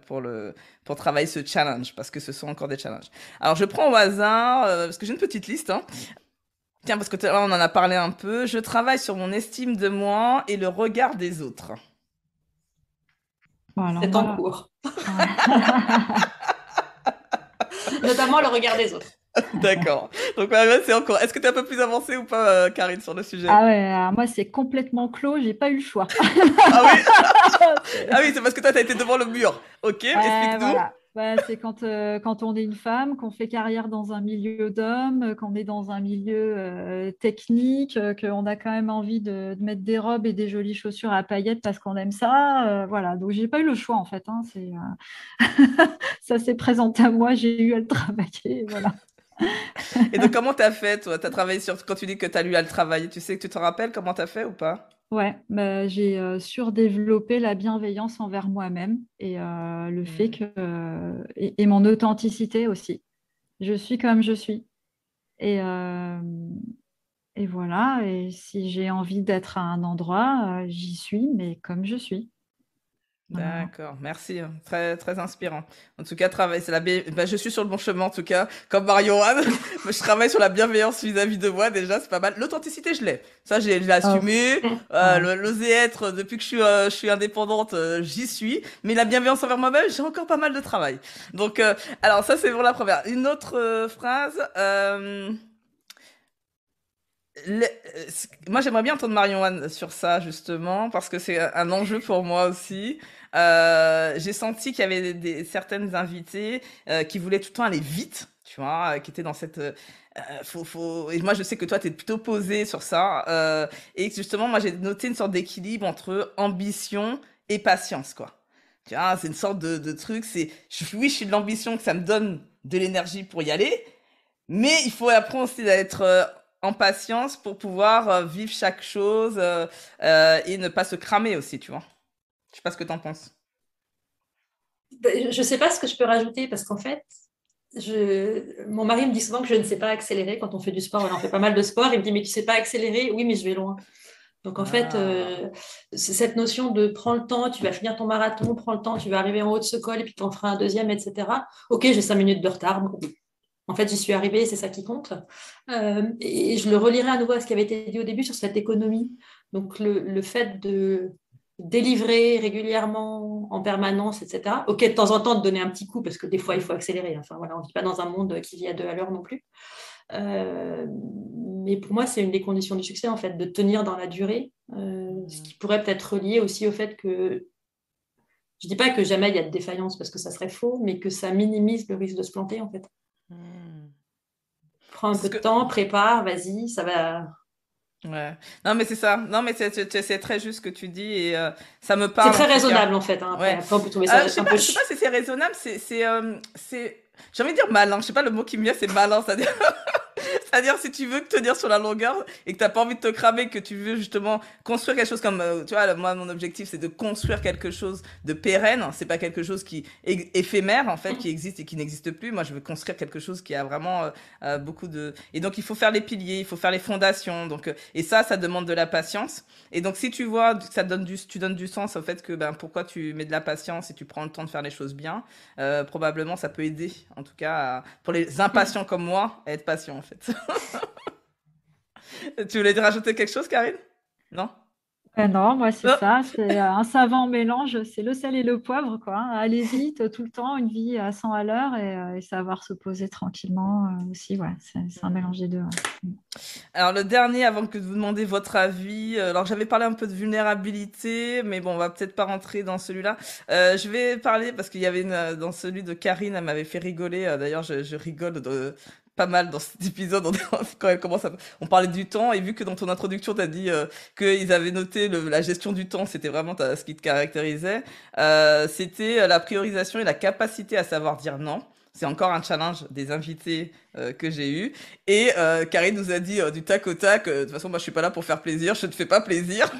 pour travailler ce challenge, parce que ce sont encore des challenges. Alors, je prends au hasard, parce que j'ai une petite liste, hein. Tiens, parce que là, on en a parlé un peu. Je travaille sur mon estime de moi et le regard des autres. Bon, c'est en cours. Notamment le regard des autres. D'accord. Donc, c'est en cours. Est-ce que tu es un peu plus avancée ou pas, Karine, sur le sujet? Ah ouais, alors moi, c'est complètement clos. J'ai pas eu le choix. Ah oui, ah oui, c'est parce que toi, tu as été devant le mur. Ok, explique-nous. Voilà. C'est quand on est une femme, qu'on fait carrière dans un milieu d'hommes, qu'on est dans un milieu technique, qu'on a quand même envie de mettre des robes et des jolies chaussures à paillettes parce qu'on aime ça. Voilà, donc j'ai pas eu le choix en fait. Hein. Ça s'est présenté à moi, j'ai eu à le travailler. Voilà. Et donc, comment tu as fait, toi? Tu as travaillé sur... Quand tu dis que tu as lu à le travailler, tu sais que tu te rappelles comment tu as fait ou pas? Ouais, bah, j'ai surdéveloppé la bienveillance envers moi-même et le fait Mm. que et mon authenticité aussi. Je suis comme je suis. Et, et voilà. Et si j'ai envie d'être à un endroit, j'y suis, mais comme je suis. Voilà. D'accord, merci, hein. Très, très inspirant. En tout cas, travail, c'est bah, je suis sur le bon chemin, en tout cas, comme Mario-Anne. Je travaille sur la bienveillance vis-à-vis de moi, déjà, c'est pas mal. L'authenticité, je l'ai. Ça, je l'ai Oh, assumé. ouais. L'oser être, depuis que je suis indépendante, j'y suis. Mais la bienveillance envers moi-même, j'ai encore pas mal de travail. Donc, alors, ça, c'est pour la première. Une autre phrase. Moi, j'aimerais bien entendre Marion-Anne sur ça, justement, parce que c'est un enjeu pour moi aussi. J'ai senti qu'il y avait certaines invitées qui voulaient tout le temps aller vite, tu vois, qui étaient dans cette... Et moi, je sais que toi, tu es plutôt posée sur ça. Et que justement, moi, j'ai noté une sorte d'équilibre entre ambition et patience, quoi. Tu vois, c'est une sorte de truc. Oui, je suis de l'ambition, que ça me donne de l'énergie pour y aller. Mais il faut apprendre aussi d'être en patience pour pouvoir vivre chaque chose et ne pas se cramer aussi, tu vois. Je sais pas ce que t'en penses. Je ne sais pas ce que je peux rajouter parce qu'en fait, mon mari me dit souvent que je ne sais pas accélérer quand on fait du sport. Voilà, on fait pas mal de sport. Il me dit, mais tu ne sais pas accélérer? Oui, mais je vais loin. Donc en fait, Ah. c'est cette notion de prends le temps, tu vas finir ton marathon, prends le temps, tu vas arriver en haut de ce col et puis tu en feras un deuxième, etc. Ok, j'ai 5 minutes de retard. Bon, en fait, j'y suis arrivée, c'est ça qui compte. Et je le relierai à nouveau à ce qui avait été dit au début sur cette économie. Donc, le fait de délivrer régulièrement, en permanence, etc. Ok, de temps en temps, de donner un petit coup, parce que des fois, il faut accélérer. Enfin, voilà, on ne vit pas dans un monde qui vit à 2 à l'heure non plus. Euh, mais pour moi, c'est une des conditions du succès, en fait, de tenir dans la durée, ce Mm. qui pourrait peut-être relier aussi au fait que, je ne dis pas que jamais il y a de défaillance, parce que ça serait faux, mais que ça minimise le risque de se planter, en fait. Mm. Prends un C'est peu ce de que... temps, prépare, vas-y, ça va. Ouais. Non, mais c'est ça. Non, mais c'est très juste ce que tu dis et ça me C'est parle en très tout cas. raisonnable, en fait, hein. Ouais. Après, on peut trouver ça un peu Je sais pas si c'est raisonnable, j'ai envie de dire malin. Je sais pas, le mot qui me vient, c'est malin. C'est-à-dire, c'est-à-dire, si tu veux tenir sur la longueur et que t'as pas envie de te cramer, que tu veux justement construire quelque chose comme, tu vois, moi, mon objectif, c'est de construire quelque chose de pérenne. C'est pas quelque chose qui est éphémère, en fait, qui existe et qui n'existe plus. Moi, je veux construire quelque chose qui a vraiment beaucoup de... Et donc, il faut faire les piliers, il faut faire les fondations. Donc, et ça demande de la patience. Et donc, si tu vois que tu donnes du sens au fait que, ben, pourquoi tu mets de la patience et tu prends le temps de faire les choses bien, probablement, ça peut aider, en tout cas, pour les impatients comme moi, à être patient, en fait. Tu voulais rajouter quelque chose, Karine? Non? Non, moi, c'est Non. ça. C'est un savant mélange. C'est le sel et le poivre, quoi, hein. Aller vite tout le temps, une vie à 100 à l'heure et savoir se poser tranquillement aussi. Ouais, c'est un mélange des deux. Ouais. Alors le dernier, avant que de vous demander votre avis, alors j'avais parlé un peu de vulnérabilité, mais bon, on va peut-être pas rentrer dans celui-là. Je vais parler parce qu'il y avait dans celui de Karine, elle m'avait fait rigoler. D'ailleurs, je rigole pas mal dans cet épisode quand elle commence on parlait du temps et vu que dans ton introduction t'as dit qu'ils avaient noté la gestion du temps, c'était vraiment ce qui te caractérisait. C'était la priorisation et la capacité à savoir dire non. C'est encore un challenge des invités que j'ai eu. Et Karine nous a dit du tac au tac, de toute façon, moi je suis pas là pour faire plaisir, je ne te fais pas plaisir.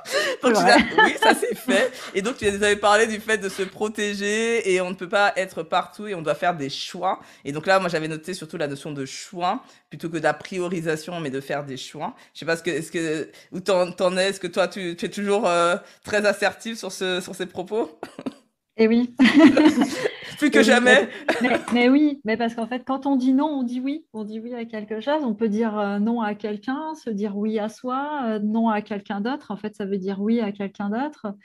C'est Donc vrai. oui, ça c'est fait. Et donc tu nous avais parlé du fait de se protéger et on ne peut pas être partout et on doit faire des choix. Et donc là, moi j'avais noté surtout la notion de choix plutôt que de la priorisation, mais de faire des choix. Je sais pas où t'en es, est-ce que toi tu es toujours très assertive sur ces propos? Et oui. Plus que Et oui, jamais. mais oui, mais parce qu'en fait, quand on dit non, on dit oui. On dit oui à quelque chose. On peut dire non à quelqu'un, se dire oui à soi, non à quelqu'un d'autre. En fait, ça veut dire oui à quelqu'un d'autre.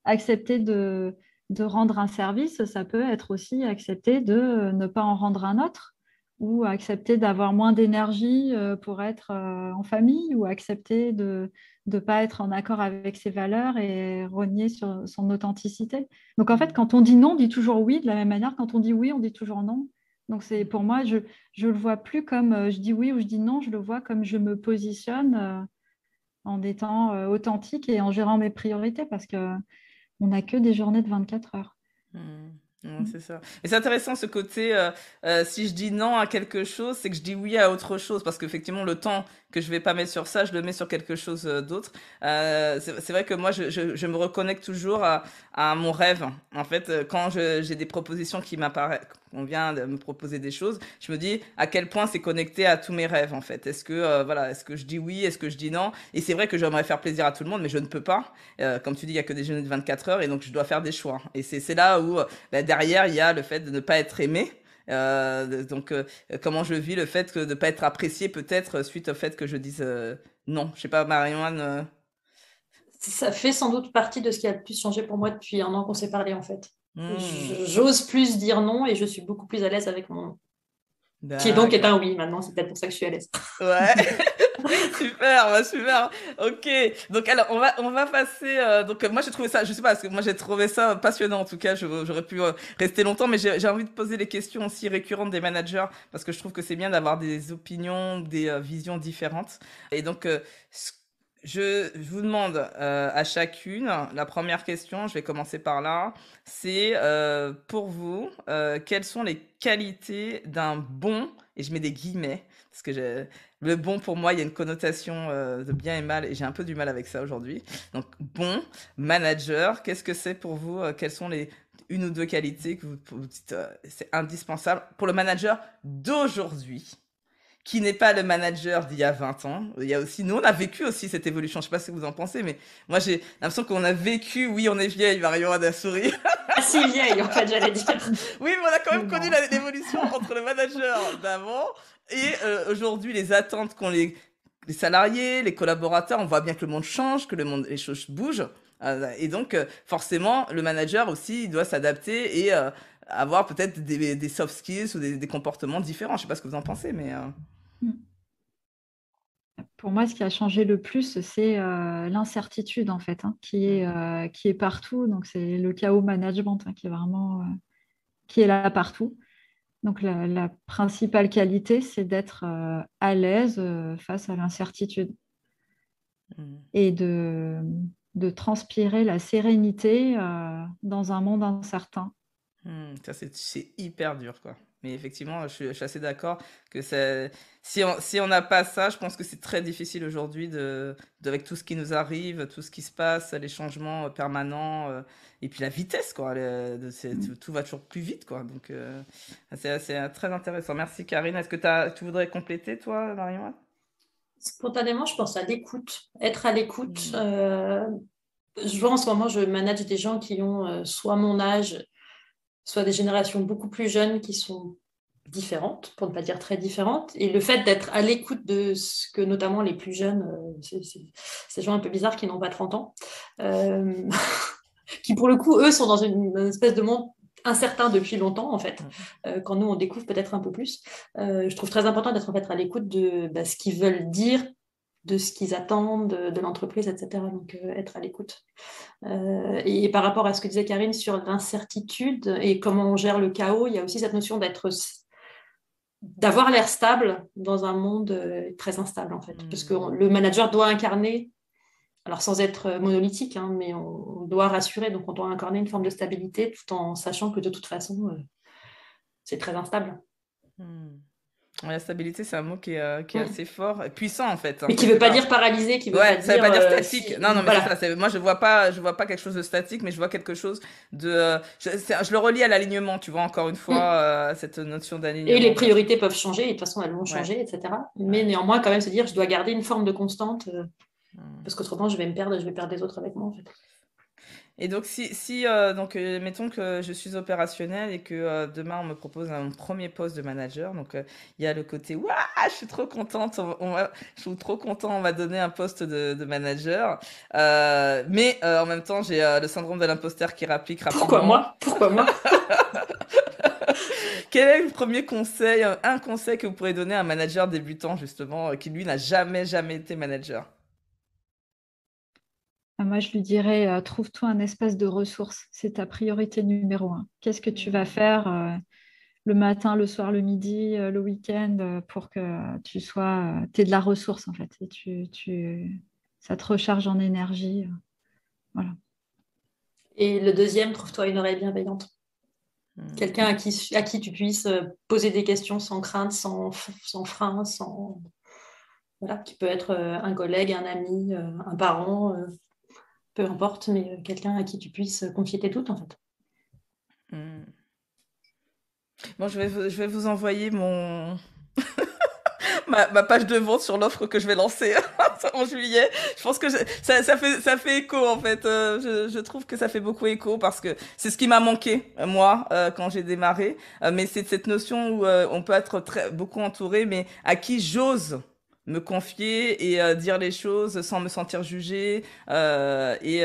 Accepter de rendre un service, ça peut être aussi accepter de ne pas en rendre un autre, ou accepter d'avoir moins d'énergie pour être en famille, ou accepter de ne pas être en accord avec ses valeurs et renier sur son authenticité. Donc en fait, quand on dit non, on dit toujours oui, de la même manière, quand on dit oui, on dit toujours non. Donc c'est pour moi, je le vois plus comme je dis oui ou je dis non, je le vois comme je me positionne en étant authentique et en gérant mes priorités parce que on n'a que des journées de 24 heures. Hmm. C'est ça. Et c'est intéressant ce côté, si je dis non à quelque chose, c'est que je dis oui à autre chose, parce qu'effectivement, le temps que je vais pas mettre sur ça, je le mets sur quelque chose d'autre. C'est vrai que moi, je me reconnecte toujours à mon rêve. En fait, quand j'ai des propositions qui m'apparaissent, on vient de me proposer des choses, je me dis à quel point c'est connecté à tous mes rêves, en fait. Est-ce que, voilà, est-ce que je dis oui, est-ce que je dis non? Et c'est vrai que j'aimerais faire plaisir à tout le monde, mais je ne peux pas. Comme tu dis, il y a que des journées de 24 heures, et donc je dois faire des choix. Et c'est là où bah, derrière, il y a le fait de ne pas être aimé. Comment je vis le fait de ne pas être apprécié peut-être suite au fait que je dise non. Je sais pas, Marianne. Ça fait sans doute partie de ce qui a le plus changé pour moi depuis un an qu'on s'est parlé, en fait. Hmm, J'ose plus dire non et je suis beaucoup plus à l'aise avec mon non. Qui donc est d'accord. un oui maintenant, c'est peut-être pour ça que je suis à l'aise. Ouais. Super, bah, super. Ok. Donc alors on va passer. Donc moi j'ai trouvé ça, je sais pas, parce que moi j'ai trouvé ça passionnant en tout cas. J'aurais pu rester longtemps, mais j'ai envie de poser les questions aussi récurrentes des managers parce que je trouve que c'est bien d'avoir des opinions, des visions différentes. Et donc je vous demande à chacune la première question. Je vais commencer par là. C'est pour vous quelles sont les qualités d'un bon, et je mets des guillemets parce que le bon, pour moi, il y a une connotation de bien et mal, et j'ai un peu du mal avec ça aujourd'hui. Donc, bon, manager, qu'est-ce que c'est pour vous? Quelles sont les une ou deux qualités que vous dites c'est indispensable pour le manager d'aujourd'hui, qui n'est pas le manager d'il y a 20 ans. Il y a aussi, nous, on a vécu aussi cette évolution. Je sais pas ce que vous en pensez, mais moi, j'ai l'impression qu'on a vécu, oui, on est vieille, Marion a souri. Ah si vieille, en fait, j'allais dire. Oui, mais on a quand même connu Non. l'évolution entre le manager d'avant et aujourd'hui les attentes qu'ont les salariés, les collaborateurs. On voit bien que le monde change, que les choses bougent. Et donc, forcément, le manager aussi, il doit s'adapter et avoir peut-être des soft skills ou des comportements différents. Je sais pas ce que vous en pensez, mais... Pour moi, ce qui a changé le plus, c'est l'incertitude, en fait, hein, qui est partout. Donc, c'est le chaos management hein, qui est vraiment qui est là partout. Donc, la principale qualité, c'est d'être à l'aise face à l'incertitude Mm. et de transpirer la sérénité dans un monde incertain. Ça, c'est hyper dur, quoi. Mais effectivement, je suis assez d'accord que si on n'a pas ça, je pense que c'est très difficile aujourd'hui avec tout ce qui nous arrive, tout ce qui se passe, les changements permanents, et puis la vitesse, quoi. Tout va toujours plus vite, quoi. Donc, c'est très intéressant. Merci, Karine. Est-ce que tu voudrais compléter, toi, Marion? Spontanément, je pense à l'écoute, être à l'écoute. Hmm. Je vois en ce moment, je manage des gens qui ont soit mon âge, soit des générations beaucoup plus jeunes qui sont différentes, pour ne pas dire très différentes. Et le fait d'être à l'écoute de ce que notamment les plus jeunes, c'est ces gens un peu bizarres qui n'ont pas 30 ans, euh, qui pour le coup, eux, sont dans une espèce de monde incertain depuis longtemps, en fait, quand nous, on découvre peut-être un peu plus. Je trouve très important d'être en fait à l'écoute de ce qu'ils veulent dire, de ce qu'ils attendent de l'entreprise, etc. Donc, être à l'écoute. Et par rapport à ce que disait Karine sur l'incertitude et comment on gère le chaos, il y a aussi cette notion d'avoir l'air stable dans un monde très instable, en fait. Parce que le manager doit incarner, alors sans être monolithique, hein, mais on doit rassurer, donc on doit incarner une forme de stabilité tout en sachant que de toute façon, c'est très instable. Hmm. Ouais, la stabilité, c'est un mot qui est Mm. assez fort et puissant, en fait, hein, Mais qui ne quelque veut pas part. dire paralysé, qui ne veut pas Ouais, ça veut dire pas dire statique. si. Non, non, mais c'est ça. Voilà. Moi, je vois pas quelque chose de statique, mais je vois quelque chose de. Je le relie à l'alignement, tu vois, encore une fois, Mm. cette notion Et les d'alignement, quoi. priorités peuvent changer, et de toute façon, elles vont Ouais, changer, etc. Mais ouais. néanmoins, quand même, se dire, je dois garder une forme de constante, Hmm. parce qu'autrement, je vais me perdre et je vais perdre les autres avec moi, en fait. Et donc, donc, mettons que je suis opérationnelle et que demain on me propose un premier poste de manager. Donc, il y a le côté, waouh, je suis trop contente, je suis trop content, on m'a donné un poste de manager. Mais en même temps, j'ai le syndrome de l'imposteur qui rapplique Pourquoi rapidement. moi? Pourquoi moi? Quel est le premier conseil, un conseil que vous pourrez donner à un manager débutant, justement, qui lui n'a jamais été manager? Moi, je lui dirais, trouve-toi un espace de ressources. C'est ta priorité numéro un. Qu'est-ce que tu vas faire le matin, le soir, le midi, le week-end pour que t'aies de la ressource, en fait. Et ça te recharge en énergie. Voilà. Et le deuxième, trouve-toi une oreille bienveillante. Quelqu'un à qui tu puisses poser des questions sans crainte, sans frein, voilà, qui peut être un collègue, un ami, un parent, peu importe, mais quelqu'un à qui tu puisses confier tes doutes, en fait. Hmm. Bon, je vais vous envoyer ma page de vente sur l'offre que je vais lancer en juillet. Je pense que ça fait écho en fait. Je trouve que ça fait beaucoup écho parce que c'est ce qui m'a manqué moi quand j'ai démarré. Mais c'est cette notion où on peut être beaucoup entouré, mais à qui j'ose me confier et dire les choses sans me sentir jugée. Et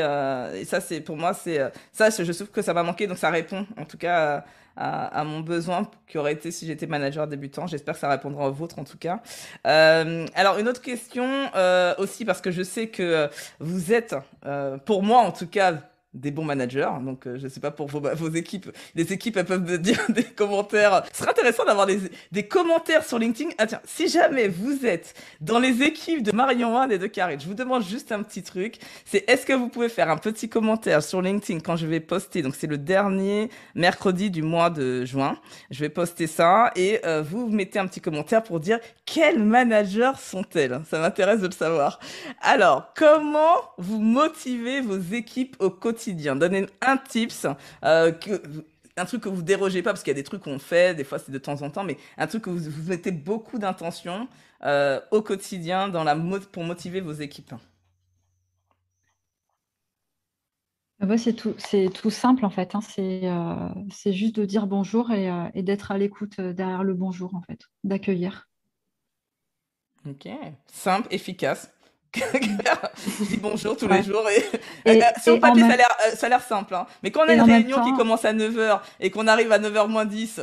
ça, c'est pour moi, ça, je trouve que ça m'a manqué. Donc ça répond en tout cas à mon besoin qui aurait été si j'étais manager débutant. J'espère que ça répondra au vôtre en tout cas. Alors une autre question aussi parce que je sais que vous êtes, pour moi en tout cas, des bons managers. Donc je sais pas pour vos équipes. Les équipes elles peuvent me dire des commentaires. Ce serait intéressant d'avoir des commentaires sur LinkedIn. Ah tiens, si jamais vous êtes dans les équipes de Marion One et de Karine, je vous demande juste un petit truc. C'est est-ce que vous pouvez faire un petit commentaire sur LinkedIn quand je vais poster. Donc c'est le dernier mercredi du mois de juin. Je vais poster ça et vous mettez un petit commentaire pour dire quels managers sont-elles. Ça m'intéresse de le savoir. Alors, comment vous motivez vos équipes au quotidien? Donnez un tips, un truc que vous dérogez pas, parce qu'il y a des trucs qu'on fait, des fois c'est de temps en temps, mais un truc que vous mettez beaucoup d'intention au quotidien pour motiver vos équipes. C'est tout simple en fait, hein. C'est juste de dire bonjour et d'être à l'écoute derrière le bonjour en fait, d'accueillir. Ok, simple, efficace. Je dis bonjour tous les Ouais. jours sur le Et, en papier même, ça a l'air simple hein. Mais quand on a et une en même réunion qui temps, commence à 9h et qu'on arrive à 9h moins 10,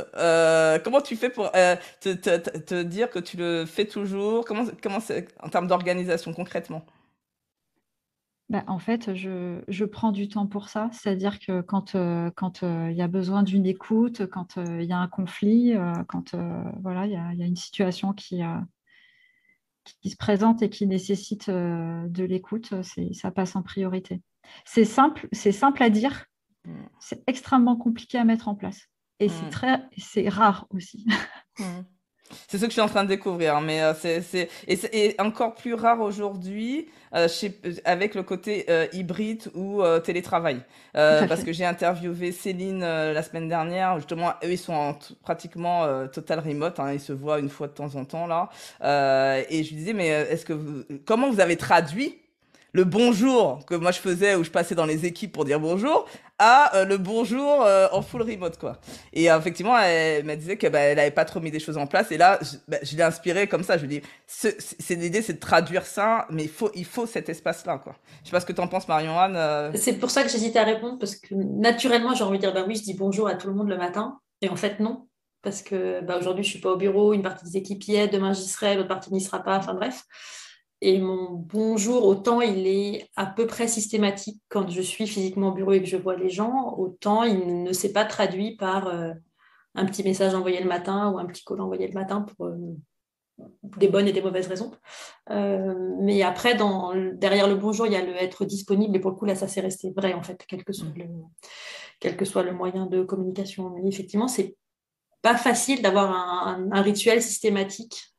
comment tu fais pour te dire que tu le fais toujours? Comment c'est en termes d'organisation concrètement? bah, en fait, je prends du temps pour ça. C'est-à-dire que quand il y a besoin d'une écoute, quand il y a un conflit, quand voilà, il y a une situation qui se présente et qui nécessite de l'écoute, ça passe en priorité. C'est simple à dire, Hmm. c'est extrêmement compliqué à mettre en place. Et Hmm. c'est rare aussi. Hmm. C'est ce que je suis en train de découvrir, hein, mais et encore plus rare aujourd'hui avec le côté hybride ou télétravail. Tout à Parce fait. que j'ai interviewé Céline la semaine dernière. Justement, eux, ils sont pratiquement total remote. Hein, ils se voient une fois de temps en temps là. Et je lui disais, mais comment vous avez traduit le bonjour que moi je faisais où je passais dans les équipes pour dire bonjour à le bonjour en full remote quoi. Et effectivement, elle me disait que bah, elle avait pas trop mis des choses en place. Et là, je l'ai inspirée comme ça. Je lui dis, l'idée, c'est de traduire ça, mais il faut cet espace-là, quoi. Je sais pas ce que t'en penses, Marion-Anne. C'est pour ça que j'hésite à répondre, parce que naturellement, j'ai envie de dire, bah oui, je dis bonjour à tout le monde le matin. Et en fait, non. Parce que bah, aujourd'hui, je ne suis pas au bureau, une partie des équipes y est, demain j'y serai, l'autre partie n'y sera pas, enfin bref. Et mon bonjour, autant il est à peu près systématique quand je suis physiquement au bureau et que je vois les gens, autant il ne s'est pas traduit par un petit message envoyé le matin ou un petit call envoyé le matin pour des bonnes et des mauvaises raisons. Mais après, derrière le bonjour, il y a le être disponible. Et pour le coup, là, ça s'est resté vrai, en fait, quel que soit le moyen de communication. Mais effectivement, c'est pas facile d'avoir un rituel systématique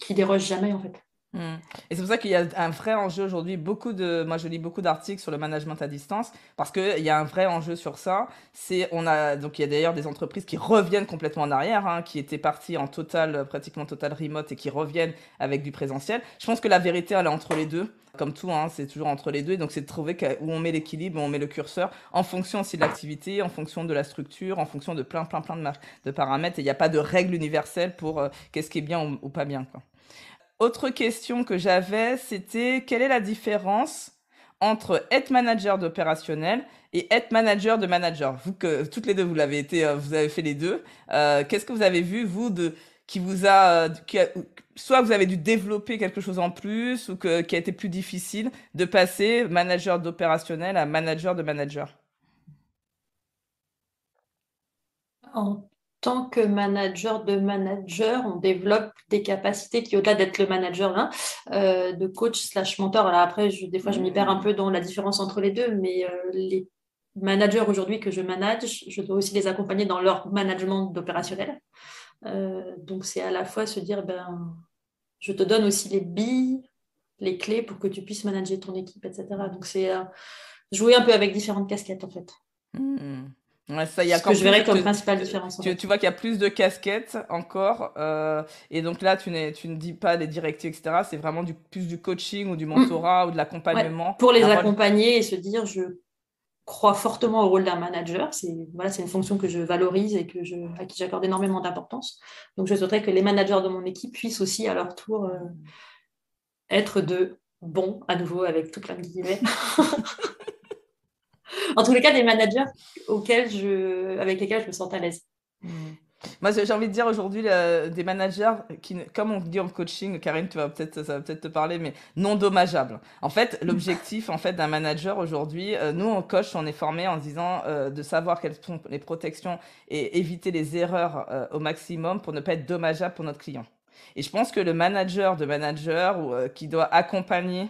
qui déroge jamais, en fait. Hmm. Et c'est pour ça qu'il y a un vrai enjeu aujourd'hui. Moi, je lis beaucoup d'articles sur le management à distance parce qu'il y a un vrai enjeu sur ça. Donc il y a d'ailleurs des entreprises qui reviennent complètement en arrière, hein, qui étaient parties en pratiquement total remote et qui reviennent avec du présentiel. Je pense que la vérité, elle est entre les deux. Comme tout, hein, c'est toujours entre les deux. Et donc, c'est de trouver où on met l'équilibre, où on met le curseur, en fonction aussi de l'activité, en fonction de la structure, en fonction de plein de paramètres. Et il n'y a pas de règle universelle pour qu'est-ce qui est bien ou pas bien, quoi. Autre question que j'avais, c'était quelle est la différence entre être manager d'opérationnel et être manager de manager? Vous que toutes les deux vous l'avez été, vous avez fait les deux. Qu'est-ce que vous avez vu vous qui vous soit vous avez dû développer quelque chose en plus ou qui a été plus difficile de passer manager d'opérationnel à manager de manager? En tant que manager de manager, on développe des capacités qui, au-delà d'être le manager là, de coach slash mentor. Alors après, des fois, je m'y perds un peu dans la différence entre les deux, mais managers aujourd'hui que je manage, je dois aussi les accompagner dans leur management d'opérationnel. Donc, c'est à la fois se dire, je te donne aussi les billes, les clés pour que tu puisses manager ton équipe, etc. Donc, c'est jouer un peu avec différentes casquettes, en fait. Ouais, ça, il y a Ce que je verrais comme tu, principale différence. En fait. tu vois qu'il y a plus de casquettes encore, et donc là, tu ne dis pas les directives, etc. C'est vraiment plus du coaching ou du mentorat ou de Ouais. l'accompagnement. Pour les Un rôle. accompagner et se dire, je crois fortement au rôle d'un manager. C'est une fonction que je valorise et à qui j'accorde énormément d'importance. Donc, je souhaiterais que les managers de mon équipe puissent aussi, à leur tour, être de bons, à nouveau, avec tout plein de guillemets. En tous les cas, des managers avec lesquels je me sens à l'aise. Moi, j'ai envie de dire aujourd'hui des managers qui, comme on dit en coaching, Karine, ça va peut-être te parler, mais non dommageables. En fait, l'objectif en fait d'un manager aujourd'hui, nous en coach, on est formé en se disant de savoir quelles sont les protections et éviter les erreurs au maximum pour ne pas être dommageable pour notre client. Et je pense que le manager de manager qui doit accompagner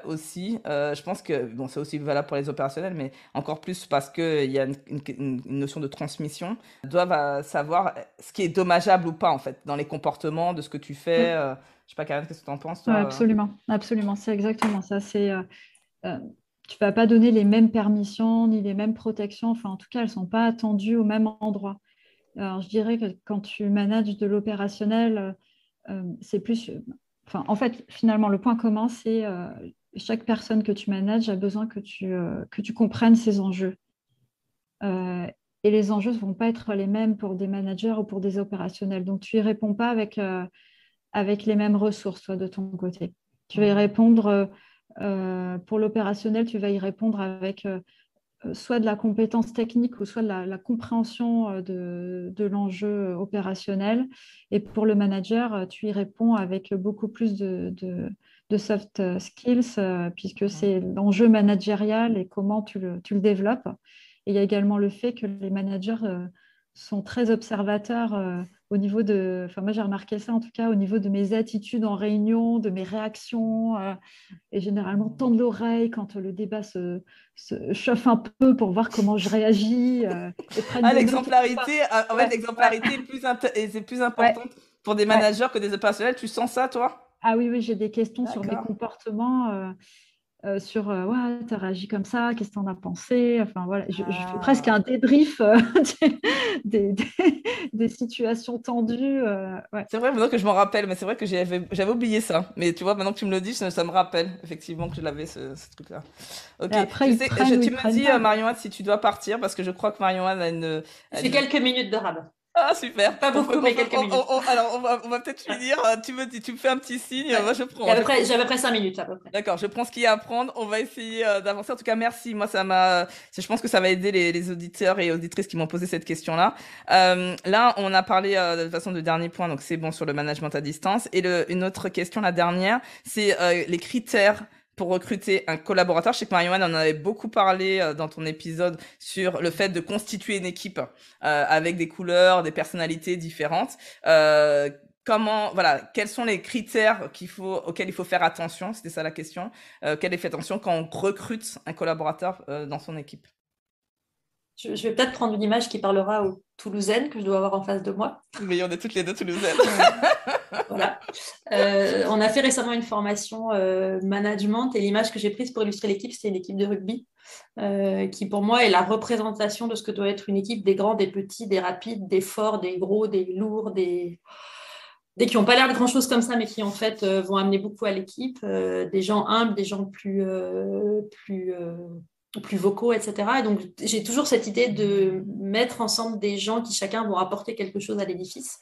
aussi, je pense que bon, c'est aussi valable pour les opérationnels, mais encore plus parce qu'il y a une notion de transmission, doivent savoir ce qui est dommageable ou pas en fait dans les comportements de ce que tu fais. Je sais pas, Karine, qu'est-ce que tu en penses toi? Absolument, absolument, c'est exactement ça. Tu vas pas donner les mêmes permissions ni les mêmes protections. Enfin, en tout cas, elles sont pas attendues au même endroit. Alors, je dirais que quand tu manages de l'opérationnel, c'est plus. Enfin, en fait, finalement, le point commun, c'est chaque personne que tu manages a besoin que tu comprennes ses enjeux. Et les enjeux ne vont pas être les mêmes pour des managers ou pour des opérationnels. Donc, tu n'y réponds pas avec les mêmes ressources, toi, de ton côté. Tu vas y répondre, pour l'opérationnel, tu vas y répondre avec soit de la compétence technique ou soit de la compréhension de l'enjeu opérationnel. Et pour le manager, tu y réponds avec beaucoup plus de soft skills, puisque c'est l'enjeu managérial et comment tu le développes. Et il y a également le fait que les managers sont très observateurs au niveau de... Enfin, moi, j'ai remarqué ça en tout cas au niveau de mes attitudes en réunion, de mes réactions. Et généralement, tendre l'oreille quand le débat se chauffe un peu pour voir comment je réagis. Et prennent Ah, des notes. l'exemplarité, en fait, Ouais, l'exemplarité c'est plus ouais, importante pour des ouais. managers que des opérationnels. Tu sens ça, toi? Ah oui, oui, j'ai des questions sur mes D'accord. comportements, sur ouais, tu as réagi comme ça, qu'est-ce que tu en as pensé? Enfin voilà, je fais presque Ah. un débrief des, des- des situations tendues. Ouais. C'est vrai, maintenant que je m'en rappelle, mais c'est vrai que j'avais oublié ça. Mais tu vois, maintenant que tu me le dis, ça me rappelle effectivement que je l'avais ce truc-là. Ok. Et après, Tu ils sais, prennent ou tu ils me prennent dis, pas. Marion, si tu dois partir, parce que je crois que Marion a J'ai une... quelques minutes de rab. Ah, super. Pas beaucoup, mais quelques minutes. Alors, on va peut-être finir. Tu me fais un petit signe. Ouais. Moi, je prends. J'ai à peu près 5 minutes à peu près. D'accord, je prends ce qu'il y a à prendre. On va essayer d'avancer. En tout cas, merci. Moi, je pense que ça va aider les auditeurs et auditrices qui m'ont posé cette question-là. Là, on a parlé de façon de dernier point, donc c'est bon sur le management à distance. Et une autre question, la dernière, c'est les critères pour recruter un collaborateur. Je sais que Marie-Anne en avait beaucoup parlé dans ton épisode sur le fait de constituer une équipe avec des couleurs, des personnalités différentes. Voilà, quels sont les critères auxquels il faut faire attention? C'était ça la question. Quelle est fait attention quand on recrute un collaborateur dans son équipe? Je vais peut-être prendre une image qui parlera aux Toulousaines que je dois avoir en face de moi. Mais on est toutes les deux toulousaines. Voilà. On a fait récemment une formation management et l'image que j'ai prise pour illustrer l'équipe, c'était une équipe de rugby qui pour moi est la représentation de ce que doit être une équipe, des grands, des petits, des rapides, des forts, des gros, des lourds, des qui n'ont pas l'air de grand-chose comme ça, mais qui en fait vont amener beaucoup à l'équipe, des gens humbles, des gens plus vocaux, etc. Et donc, j'ai toujours cette idée de mettre ensemble des gens qui chacun vont apporter quelque chose à l'édifice,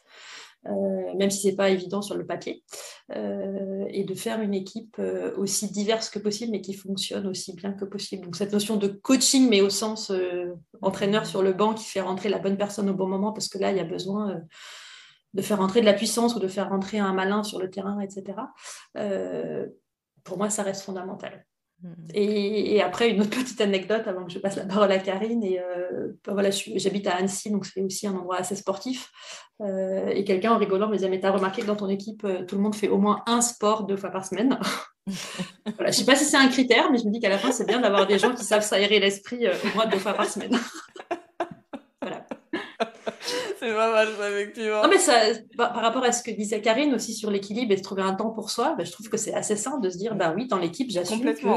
même si ce n'est pas évident sur le papier, et de faire une équipe aussi diverse que possible, mais qui fonctionne aussi bien que possible. Donc, cette notion de coaching, mais au sens entraîneur sur le banc qui fait rentrer la bonne personne au bon moment, parce que là, il y a besoin... de faire rentrer de la puissance ou de faire rentrer un malin sur le terrain, etc. Pour moi, ça reste fondamental. Et après, une autre petite anecdote avant que je passe la parole à Karine. Voilà, j'habite à Annecy, donc c'est aussi un endroit assez sportif. Et quelqu'un, en rigolant, me disait, mais t'as remarqué que dans ton équipe, tout le monde fait au moins un sport 2 fois par semaine. Voilà, je ne sais pas si c'est un critère, mais je me dis qu'à la fin, c'est bien d'avoir des gens qui savent s'aérer l'esprit au moins 2 fois par semaine. Voilà. C'est pas mal, ça, effectivement. Non, mais ça, par rapport à ce que disait Karine aussi sur l'équilibre et de trouver un temps pour soi, je trouve que c'est assez sain de se dire, oui, dans l'équipe, j'assume que Complètement.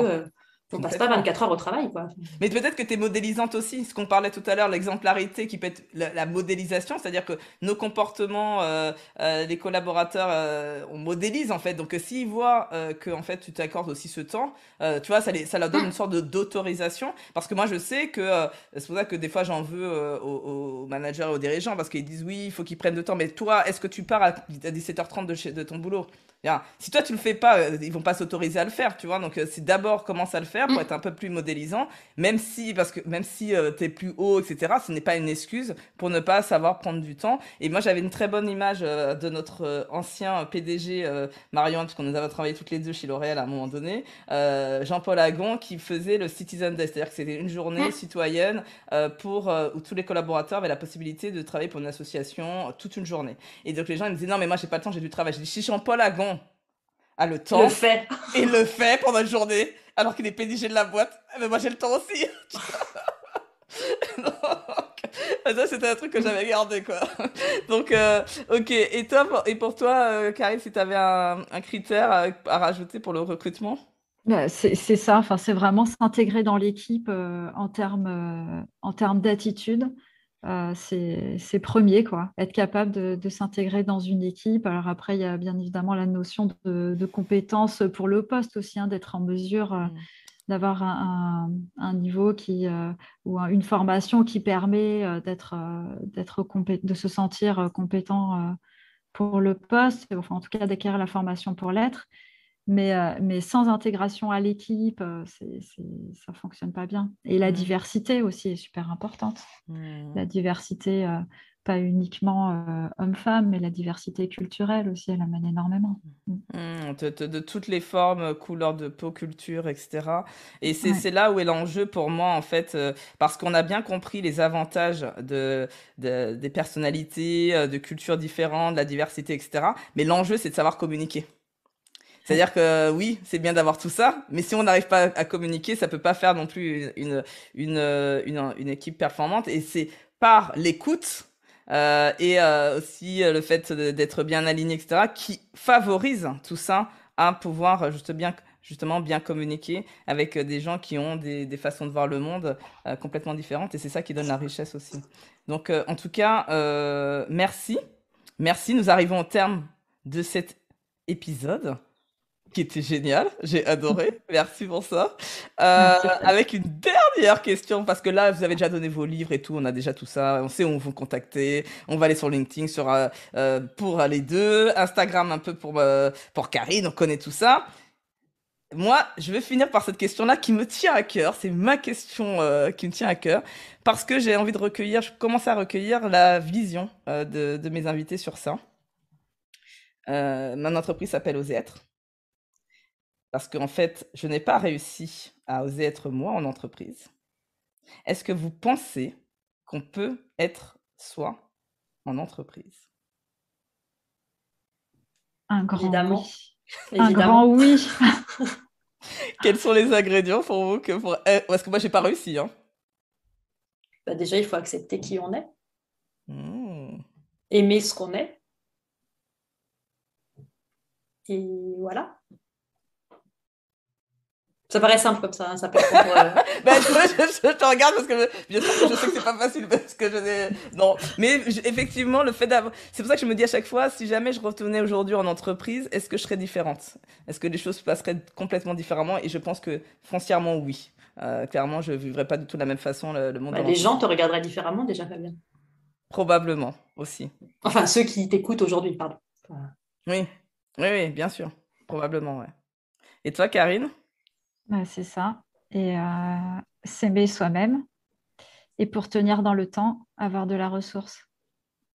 on passe pas Complètement. 24 heures au travail, quoi. Mais peut-être que tu es modélisante aussi, ce qu'on parlait tout à l'heure, l'exemplarité qui peut être la modélisation, c'est-à-dire que nos comportements, les collaborateurs, on modélise en fait. Donc s'ils voient que en fait tu t'accordes aussi ce temps, tu vois, ça leur donne une sorte d'autorisation. Parce que moi je sais que c'est pour ça que des fois j'en veux aux managers et aux dirigeants parce qu'ils disent oui, il faut qu'ils prennent de temps. Mais toi, est-ce que tu pars à 17h30 de ton boulot? Bien. Si toi tu le fais pas, ils vont pas s'autoriser à le faire, tu vois. Donc c'est d'abord commence à le faire pour être un peu plus modélisant, même si t'es plus haut, etc. Ce n'est pas une excuse pour ne pas savoir prendre du temps. Et moi j'avais une très bonne image de notre ancien PDG Marion, parce qu'on nous avait travaillé toutes les deux chez L'Oréal à un moment donné, Jean-Paul Agon, qui faisait le Citizen Day, c'est-à-dire que c'était une journée citoyenne où tous les collaborateurs avaient la possibilité de travailler pour une association toute une journée. Et donc les gens ils me disaient non mais moi j'ai pas le temps, j'ai du travail. J'ai dit si Jean-Paul Agon a le Le temps fait. et le fait pendant une journée alors qu'il est PDG de la boîte, mais moi j'ai le temps aussi. Donc, ça c'était un truc que j'avais gardé quoi. Donc ok, et toi et pour toi Karine, si tu avais un critère à rajouter pour le recrutement? C'est ça, enfin, c'est vraiment s'intégrer dans l'équipe en termes d'attitude. C'est premier, quoi. Être capable de s'intégrer dans une équipe. Alors après, il y a bien évidemment la notion de compétence pour le poste aussi, hein, d'être en mesure d'avoir un niveau ou une formation qui permet de se sentir compétent pour le poste, enfin en tout cas d'acquérir la formation pour l'être. Mais sans intégration à l'équipe, ça ne fonctionne pas bien. Et la diversité aussi est super importante. La diversité, pas uniquement homme-femme, mais la diversité culturelle aussi, elle amène énormément. De toutes les formes, couleurs de peau, culture, etc. Et Ouais. c'est là où est l'enjeu pour moi, en fait, parce qu'on a bien compris les avantages des personnalités, de cultures différentes, de la diversité, etc. Mais l'enjeu, c'est de savoir communiquer. C'est-à-dire que oui, c'est bien d'avoir tout ça, mais si on n'arrive pas à communiquer, ça peut pas faire non plus une équipe performante. Et c'est par l'écoute et aussi le fait d'être bien aligné, etc., qui favorise tout ça à pouvoir justement bien communiquer avec des gens qui ont des façons de voir le monde complètement différentes. Et c'est ça qui donne la richesse aussi. Donc, en tout cas, merci. Merci. Nous arrivons au terme de cet épisode qui était génial, j'ai adoré, merci pour ça. Merci. Avec une dernière question, parce que là, vous avez déjà donné vos livres et tout, on a déjà tout ça, on sait où vous contacter, on va aller sur LinkedIn pour les deux, Instagram un peu pour Karine, on connaît tout ça. Moi, je vais finir par cette question-là qui me tient à cœur, c'est ma question qui me tient à cœur, parce que j'ai envie de recueillir, je commence à recueillir la vision de mes invités sur ça. Mon entreprise s'appelle Oser être. Parce qu'en fait, je n'ai pas réussi à oser être moi en entreprise. Est-ce que vous pensez qu'on peut être soi en entreprise? Un grand Évidemment. oui. Évidemment. Un grand oui. Quels sont les ingrédients pour vous parce que moi, j'ai pas réussi. Hein. Déjà, il faut accepter qui on est, Mmh. aimer ce qu'on est. Et voilà. Ça paraît simple comme ça, hein, ça peut prendre... Je te regarde parce que bien sûr que je sais que c'est pas facile parce que non, mais effectivement le fait d'avoir, c'est pour ça que je me dis à chaque fois, si jamais je retournais aujourd'hui en entreprise, est-ce que je serais différente? Est-ce que les choses se passeraient complètement différemment? Et je pense que foncièrement oui. Clairement, je vivrais pas du tout de la même façon le monde de les gens l'entreprise. te regarderaient différemment déjà, Fabien. Probablement aussi. Enfin, ceux qui t'écoutent aujourd'hui, pardon. Oui, oui, bien sûr. Probablement, ouais. Et toi, Karine? C'est ça. Et s'aimer soi-même. Et pour tenir dans le temps, avoir de la ressource.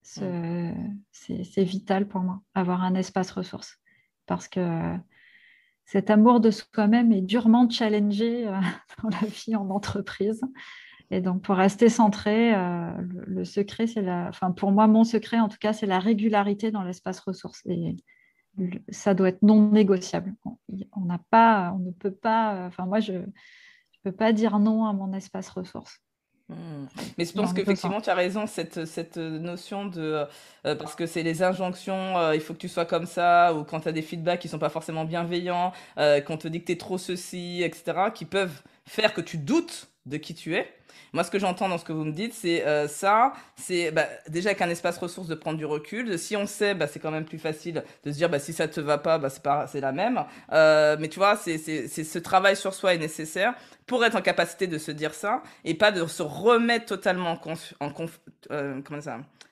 C'est vital pour moi, avoir un espace ressource. Parce que cet amour de soi-même est durement challengé dans la vie en entreprise. Et donc, pour rester centré, le secret, pour moi, mon secret, en tout cas, c'est la régularité dans l'espace ressources. ça doit être non négociable. On ne peut pas, enfin moi, je ne peux pas dire non à mon espace ressources. Mais je pense qu'effectivement, tu as raison, cette notion de... parce que c'est les injonctions, il faut que tu sois comme ça, ou quand tu as des feedbacks qui sont pas forcément bienveillants, qu'on te dit que tu es trop ceci, etc., qui peuvent faire que tu doutes de qui tu es. Moi, ce que j'entends dans ce que vous me dites, c'est c'est déjà avec un espace ressource de prendre du recul. Si on sait, c'est quand même plus facile de se dire, si ça te va pas, c'est la même. Mais tu vois, ce travail sur soi est nécessaire pour être en capacité de se dire ça et pas de se remettre totalement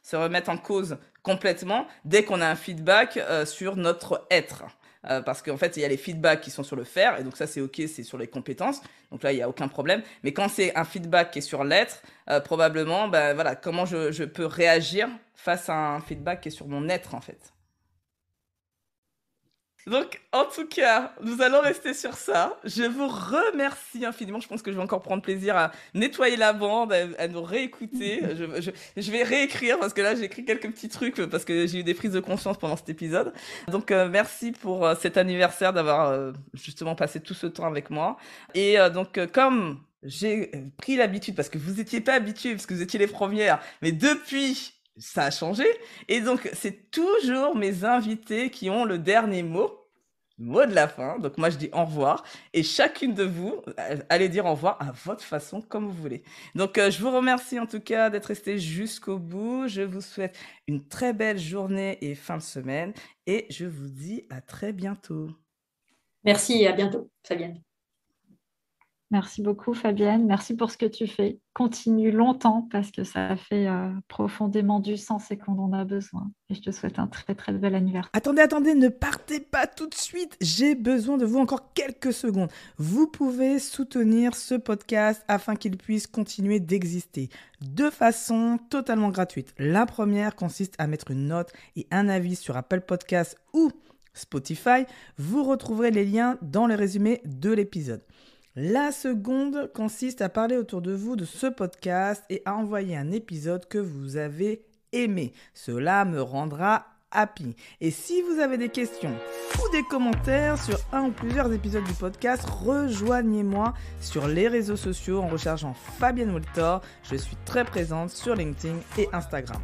se remettre en cause complètement dès qu'on a un feedback sur notre être. Parce qu'en fait, il y a les feedbacks qui sont sur le faire, et donc ça, c'est OK, c'est sur les compétences. Donc là, il n'y a aucun problème. Mais quand c'est un feedback qui est sur l'être, probablement, voilà, comment je peux réagir face à un feedback qui est sur mon être, en fait. Donc, en tout cas, nous allons rester sur ça. Je vous remercie infiniment. Je pense que je vais encore prendre plaisir à nettoyer la bande, à nous réécouter. Je vais réécrire parce que là, j'ai écrit quelques petits trucs parce que j'ai eu des prises de conscience pendant cet épisode. Donc, merci pour cet anniversaire d'avoir justement passé tout ce temps avec moi. Et donc, comme j'ai pris l'habitude, parce que vous n'étiez pas habitués, parce que vous étiez les premières, mais depuis... ça a changé. Et donc, c'est toujours mes invités qui ont le dernier mot de la fin. Donc, moi, je dis au revoir. Et chacune de vous, allez dire au revoir à votre façon, comme vous voulez. Donc, je vous remercie en tout cas d'être resté jusqu'au bout. Je vous souhaite une très belle journée et fin de semaine. Et je vous dis à très bientôt. Merci et à bientôt, Fabienne. Merci beaucoup, Fabienne. Merci pour ce que tu fais. Continue longtemps parce que ça fait profondément du sens et qu'on en a besoin. Et je te souhaite un très, très bel anniversaire. Attendez, ne partez pas tout de suite. J'ai besoin de vous encore quelques secondes. Vous pouvez soutenir ce podcast afin qu'il puisse continuer d'exister de façon totalement gratuite. La première consiste à mettre une note et un avis sur Apple Podcasts ou Spotify. Vous retrouverez les liens dans le résumé de l'épisode. La seconde consiste à parler autour de vous de ce podcast et à envoyer un épisode que vous avez aimé. Cela me rendra happy. Et si vous avez des questions ou des commentaires sur un ou plusieurs épisodes du podcast, rejoignez-moi sur les réseaux sociaux en recherchant Fabienne Woltor. Je suis très présente sur LinkedIn et Instagram.